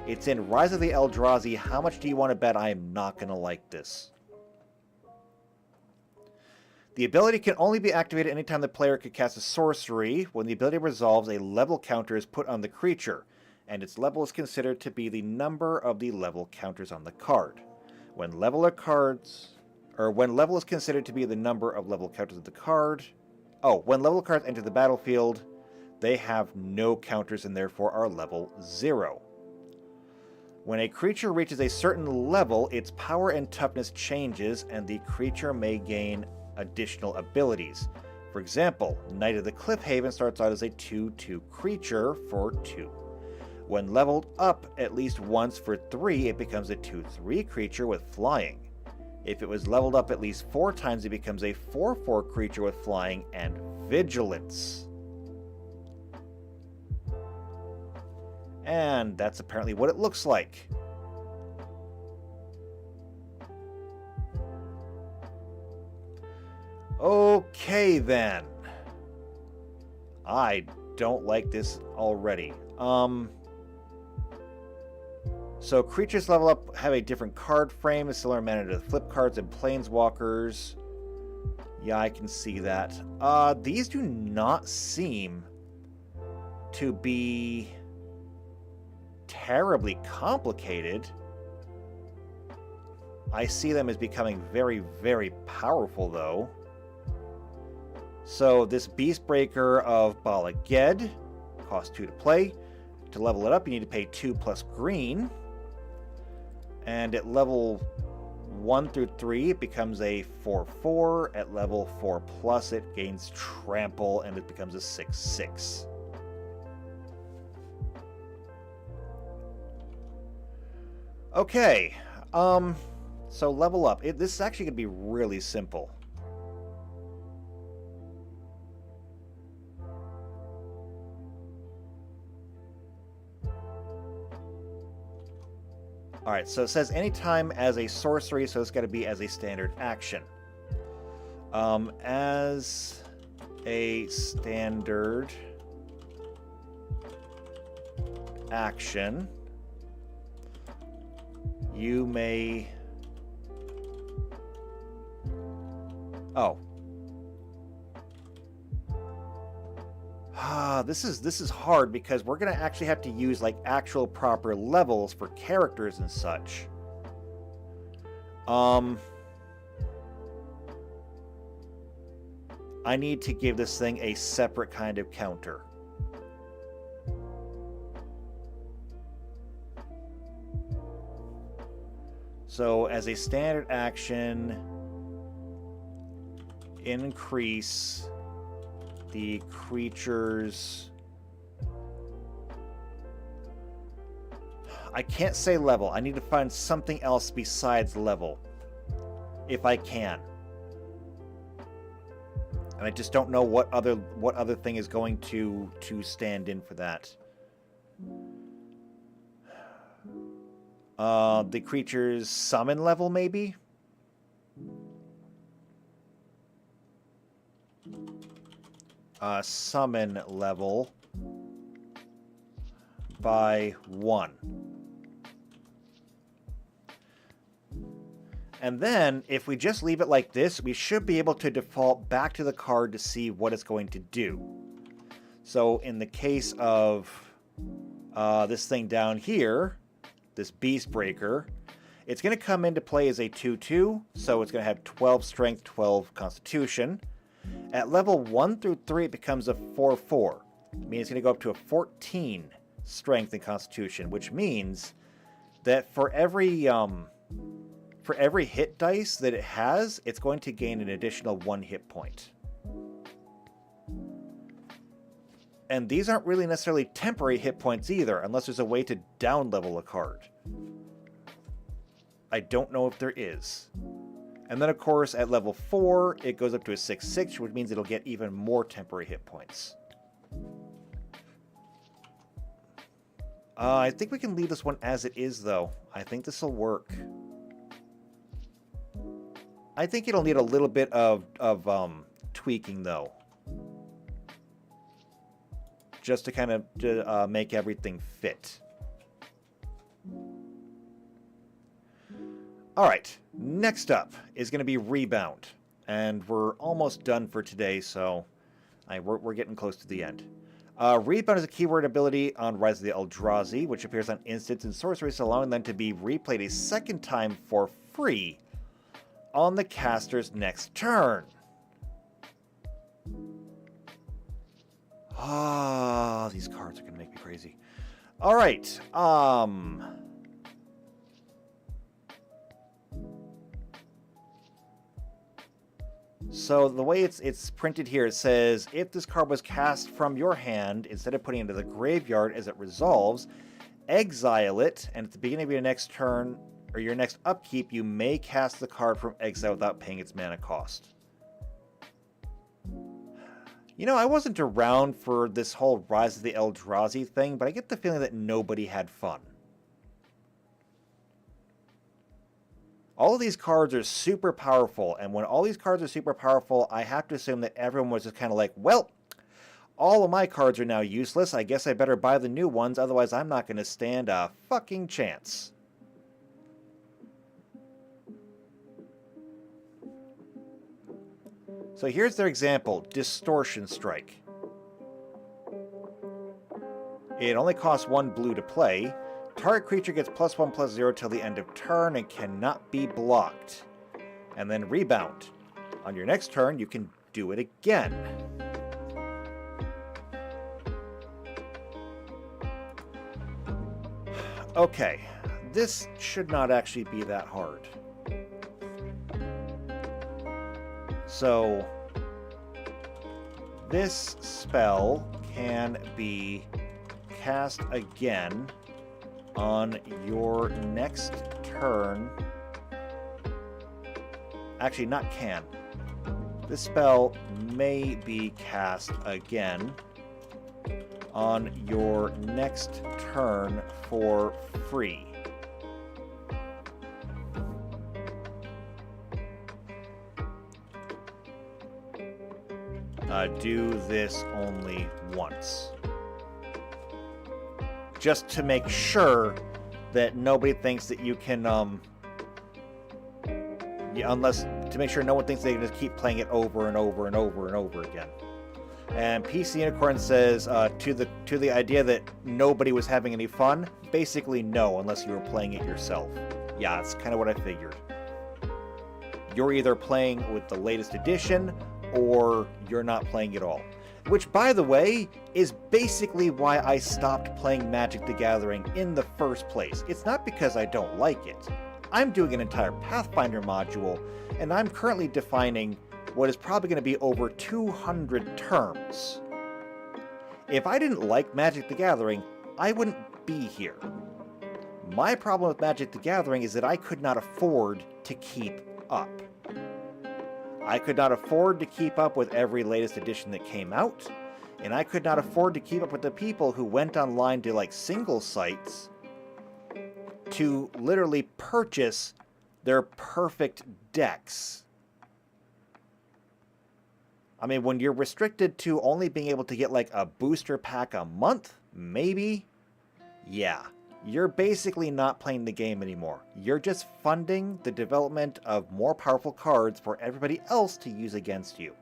It's in Rise of the Eldrazi. How much do you want to bet I am not going to like this? The ability can only be activated anytime the player could cast a sorcery. When the ability resolves, a level counter is put on the creature, and its level is considered to be the number of the level counters on the card. When level is considered to be the number of level counters of the card... Oh, when level cards enter the battlefield, they have no counters and therefore are level 0. When a creature reaches a certain level, its power and toughness changes, and the creature may gain additional abilities. For example, Knight of the Cliffhaven starts out as a 2/2 creature for 2. When leveled up at least once for 3, it becomes a 2/3 creature with flying. If it was leveled up at least 4 times, it becomes a 4/4 creature with flying and vigilance. And that's apparently what it looks like. Okay, then. I don't like this already. So creatures level up have a different card frame, a similar manner to the flip cards and planeswalkers. Yeah, I can see that. These do not seem to be terribly complicated. I see them as becoming very, very powerful, though. So this Beastbreaker of Bala Ged costs 2 to play. To level it up, you need to pay 2 plus green. And at level 1 through 3, it becomes a 4/4. At level 4 plus, it gains trample, and it becomes a 6/6. Okay, so level up. This is actually going to be really simple. Alright, so it says anytime as a sorcery, so it's got to be as a standard action. As a standard action, you may... Oh. This is hard because we're going to actually have to use like actual proper levels for characters and such. I need to give this thing a separate kind of counter. So as a standard action, increase the creature's... I can't say level. I need to find something else besides level, if I can. And I just don't know what other thing is going to stand in for that. The creature's summon level, maybe? Summon level by 1. And then, if we just leave it like this, we should be able to default back to the card to see what it's going to do. So, in the case of this thing down here, this Beastbreaker, it's going to come into play as a 2/2, so it's going to have 12 Strength, 12 Constitution. At level 1 through 3, it becomes a 4/4. It means it's going to go up to a 14 Strength and Constitution, which means that for every hit dice that it has, it's going to gain an additional 1 hit point. And these aren't really necessarily temporary hit points either, unless there's a way to down-level a card. I don't know if there is. And then, of course, at level 4, it goes up to a 6/6, which means it'll get even more temporary hit points. I think we can leave this one as it is, though. I think this will work. I think it'll need a little bit of tweaking, though. Just to kind of make everything fit. Alright, next up is going to be Rebound. And we're almost done for today, so we're getting close to the end. Rebound is a keyword ability on Rise of the Eldrazi, which appears on instants and sorceries, allowing them to be replayed a second time for free on the caster's next turn. These cards are going to make me crazy. Alright, so the way it's printed here, it says, if this card was cast from your hand, instead of putting it into the graveyard as it resolves, exile it, and at the beginning of your next turn, or your next upkeep, you may cast the card from exile without paying its mana cost. You know, I wasn't around for this whole Rise of the Eldrazi thing, but I get the feeling that nobody had fun. All of these cards are super powerful, and when all these cards are super powerful, I have to assume that everyone was just kind of like, well, all of my cards are now useless, I guess I better buy the new ones, otherwise I'm not going to stand a fucking chance. So here's their example, Distortion Strike. It only costs 1 blue to play. Target creature gets +1/+0 till the end of turn and cannot be blocked. And then rebound. On your next turn, you can do it again. Okay, this should not actually be that hard. So, this spell can be cast again on your next turn. Actually, not can. This spell may be cast again on your next turn for free. Do this only once. Just to make sure that nobody thinks that you can, to make sure no one thinks they can just keep playing it over and over and over and over again. And PC Unicorn says, to the idea that nobody was having any fun, basically no, unless you were playing it yourself. Yeah, that's kind of what I figured. You're either playing with the latest edition, or you're not playing at all. Which, by the way, is basically why I stopped playing Magic the Gathering in the first place. It's not because I don't like it. I'm doing an entire Pathfinder module, and I'm currently defining what is probably going to be over 200 terms. If I didn't like Magic the Gathering, I wouldn't be here. My problem with Magic the Gathering is that I could not afford to keep up. I could not afford to keep up with every latest edition that came out, and I could not afford to keep up with the people who went online to like single sites to literally purchase their perfect decks. I mean, when you're restricted to only being able to get like a booster pack a month, maybe, yeah, you're basically not playing the game anymore. You're just funding the development of more powerful cards for everybody else to use against you.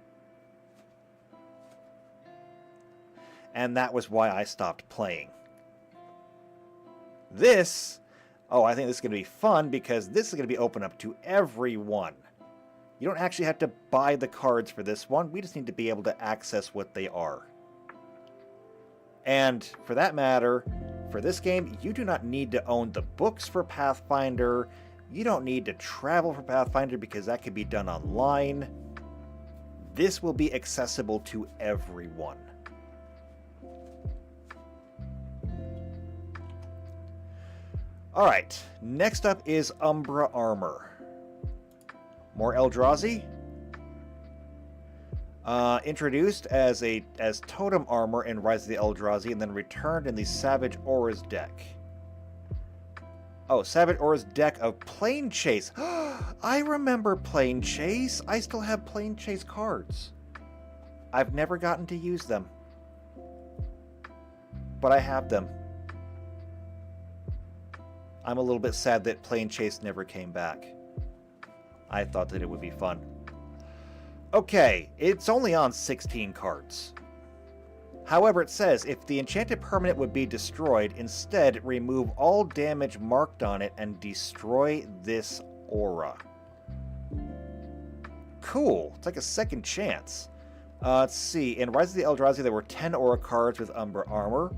And that was why I stopped playing. This, I think this is going to be fun because this is going to be open up to everyone. You don't actually have to buy the cards for this one. We just need to be able to access what they are. And for that matter, for this game, you do not need to own the books for Pathfinder. You don't need to travel for Pathfinder because that can be done online. This will be accessible to everyone. Alright, next up is Umbra Armor. More Eldrazi. Introduced as Totem Armor in Rise of the Eldrazi and then returned in the Savage Auras deck. Oh, Savage Auras deck of Plane Chase. I remember Plane Chase. I still have Plane Chase cards. I've never gotten to use them. But I have them. I'm a little bit sad that Plane Chase never came back. I thought that it would be fun. Okay, it's only on 16 cards. However, it says, if the enchanted permanent would be destroyed, instead remove all damage marked on it and destroy this aura. Cool, it's like a second chance. Let's see, in Rise of the Eldrazi there were 10 aura cards with Umbra Armor,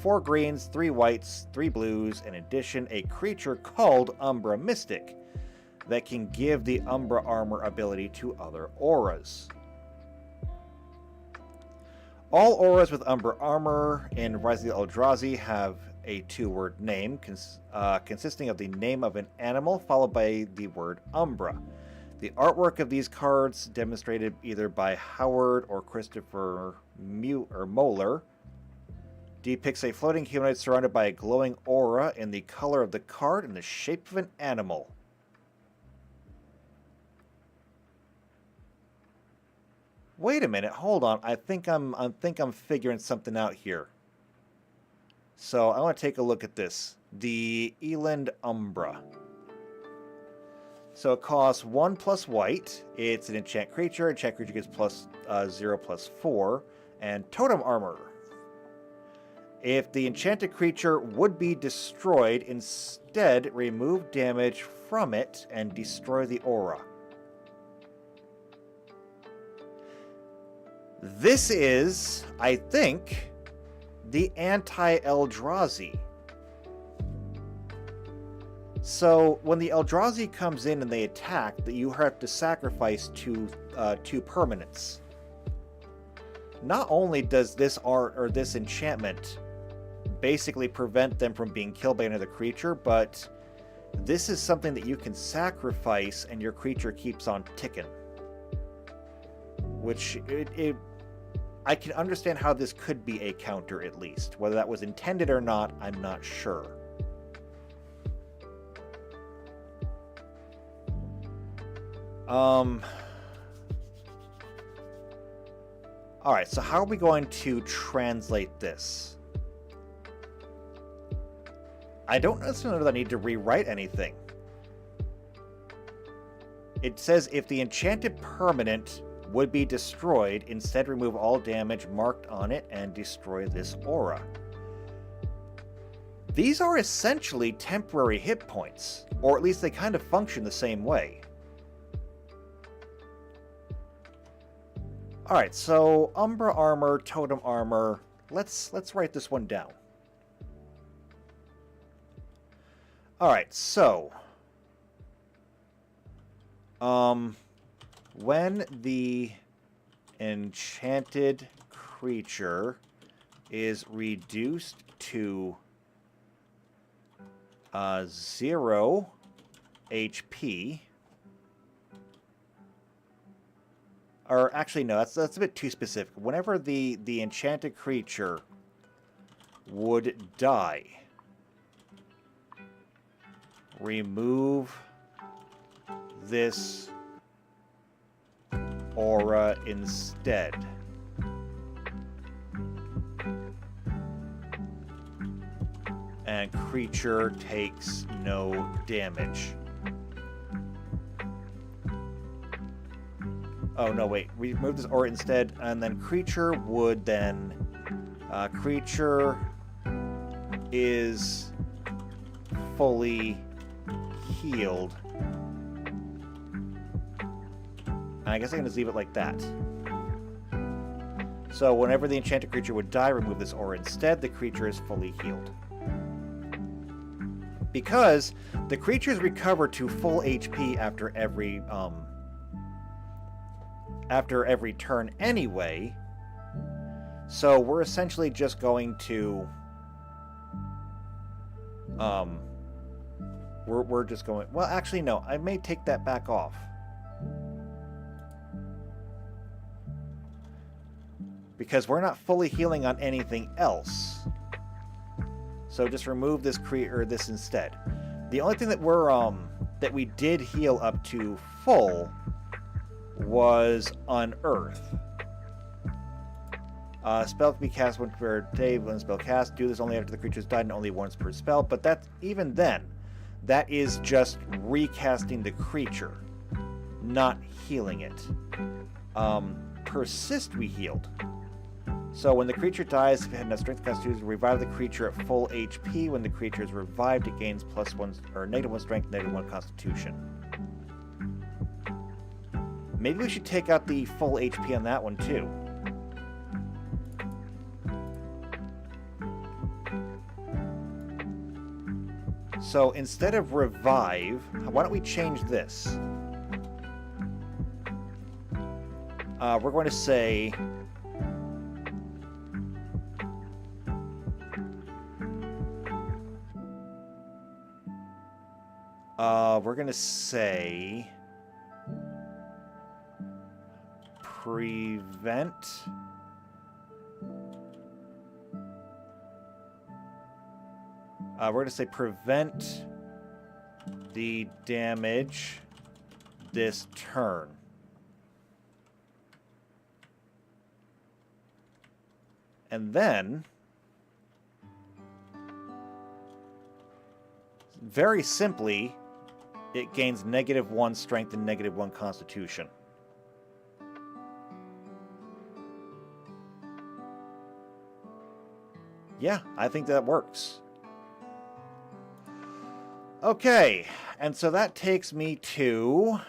4 greens, 3 whites, 3 blues, in addition a creature called Umbra Mystic that can give the Umbra Armor ability to other auras. All auras with Umbra Armor in Rise of the Eldrazi have a 2-word name consisting of the name of an animal followed by the word Umbra. The artwork of these cards, demonstrated either by Howard or Christopher Moeller, depicts a floating humanoid surrounded by a glowing aura in the color of the card and the shape of an animal. Wait a minute, hold on. I think I'm figuring something out here. So I want to take a look at this. The Eland Umbra. So it costs 1+ white. It's an enchant creature. Enchant creature gets +0/+4. And Totem Armor. If the enchanted creature would be destroyed, instead remove damage from it and destroy the aura. This is, I think, the anti-Eldrazi. So when the Eldrazi comes in and they attack, you have to sacrifice two permanents. Not only does this art or this enchantment basically prevent them from being killed by another creature, but this is something that you can sacrifice and your creature keeps on ticking. Which I can understand how this could be a counter at least. Whether that was intended or not, I'm not sure. Alright, so how are we going to translate this? I don't necessarily know that I need to rewrite anything. It says if the enchanted permanent would be destroyed, instead remove all damage marked on it and destroy this aura. These are essentially temporary hit points, or at least they kind of function the same way. Alright, so Umbra Armor, Totem Armor, let's write this one down. Alright, so when the enchanted creature is reduced to 0 HP, or actually no, that's a bit too specific. Whenever the enchanted creature would die, remove this aura instead. And creature takes no damage. Oh, no, wait. Remove this aura instead, and then creature would then... creature is fully healed. And I guess I can just leave it like that. So whenever the enchanted creature would die, remove this aura instead. The creature is fully healed. Because the creatures recover to full HP after every turn anyway. So we're essentially just going to we're just going, well, actually no, I may take that back off. Because we're not fully healing on anything else. So just remove this this instead. The only thing that that we did heal up to full was Unearth. Spell can be cast once per day when spell cast. Do this only after the creature's died and only once per spell. But that's even then, that is just recasting the creature, not healing it. Persist we healed. So when the creature dies, if it had enough strength constitution, revive the creature at full HP. When the creature is revived, it gains +1 or -1 strength, -1 constitution. Maybe we should take out the full HP on that one too. So instead of revive, why don't we change this? We're going to say prevent we're going to say prevent the damage this turn. And then, very simply, it gains -1 strength and -1 constitution. Yeah, I think that works. Okay, and so that takes me to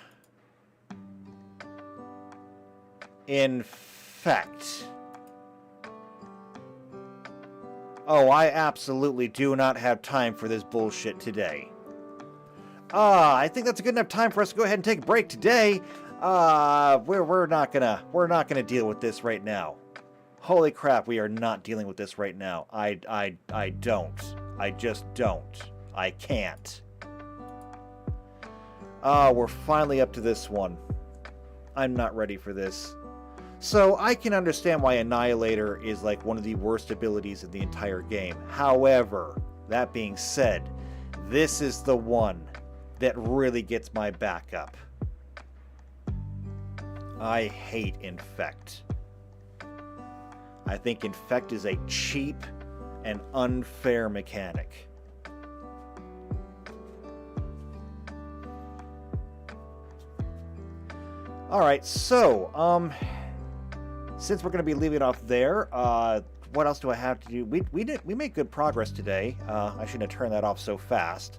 Infect. Oh, I absolutely do not have time for this bullshit today. I think that's a good enough time for us to go ahead and take a break today. We're not gonna deal with this right now. Holy crap, we are not dealing with this right now. I don't. I just don't. I can't. We're finally up to this one. I'm not ready for this. So I can understand why Annihilator is like one of the worst abilities in the entire game. However, that being said, this is the one that really gets my back up. I hate Infect. I think Infect is a cheap and unfair mechanic. Alright, so, since we're going to be leaving it off there, what else do I have to do? We made good progress today. I shouldn't have turned that off so fast.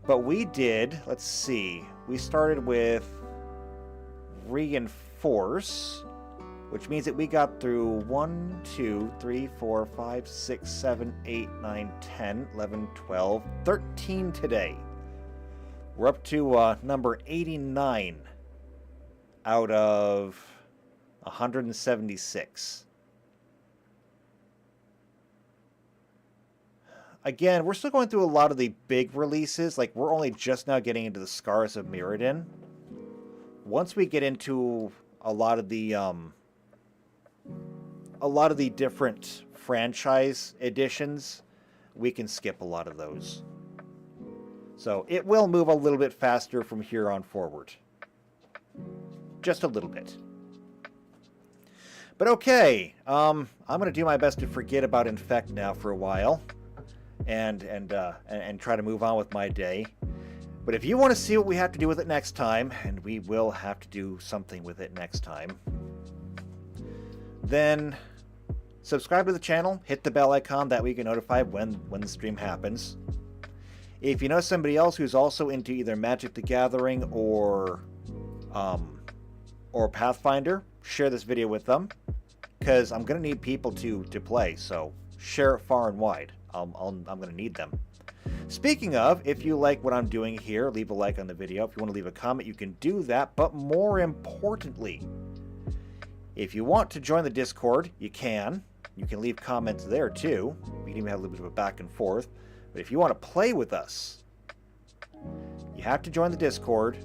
But we did, let's see, we started with Reinforce, which means that we got through 1, 2, 3, 4, 5, 6, 7, 8, 9, 10, 11, 12, 13 today. We're up to number 89 out of 176. Again, we're still going through a lot of the big releases. Like, we're only just now getting into the Scars of Mirrodin. Once we get into a lot of the different franchise editions, we can skip a lot of those. So it will move a little bit faster from here on forward. Just a little bit. But okay, I'm going to do my best to forget about Infect now for a while. And try to move on with my day. But if you want to see what we have to do with it next time, and we will have to do something with it next time, then subscribe to the channel, hit the bell icon, that way you get notified when the stream happens. If you know somebody else who's also into either Magic the Gathering or Pathfinder, share this video with them, because I'm going to need people to play, so share it far and wide. I'm going to need them. Speaking of, if you like what I'm doing here, leave a like on the video. If you want to leave a comment, you can do that. But more importantly, if you want to join the Discord, you can. You can leave comments there too. We can even have a little bit of a back and forth. But if you want to play with us, you have to join the Discord.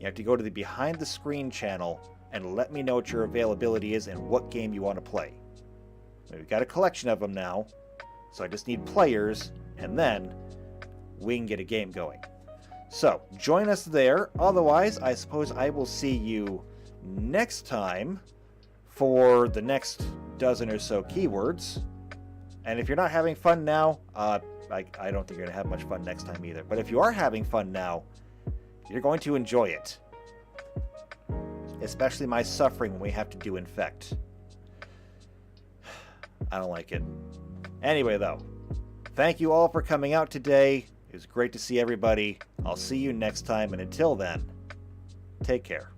You have to go to the Behind the Screen channel and let me know what your availability is and what game you want to play. We've got a collection of them now. So I just need players, and then we can get a game going. So, join us there. Otherwise, I suppose I will see you next time for the next dozen or so keywords. And if you're not having fun now, I don't think you're going to have much fun next time either. But if you are having fun now, you're going to enjoy it. Especially my suffering when we have to do Infect. I don't like it. Anyway, though, thank you all for coming out today. It was great to see everybody. I'll see you next time, and until then, take care.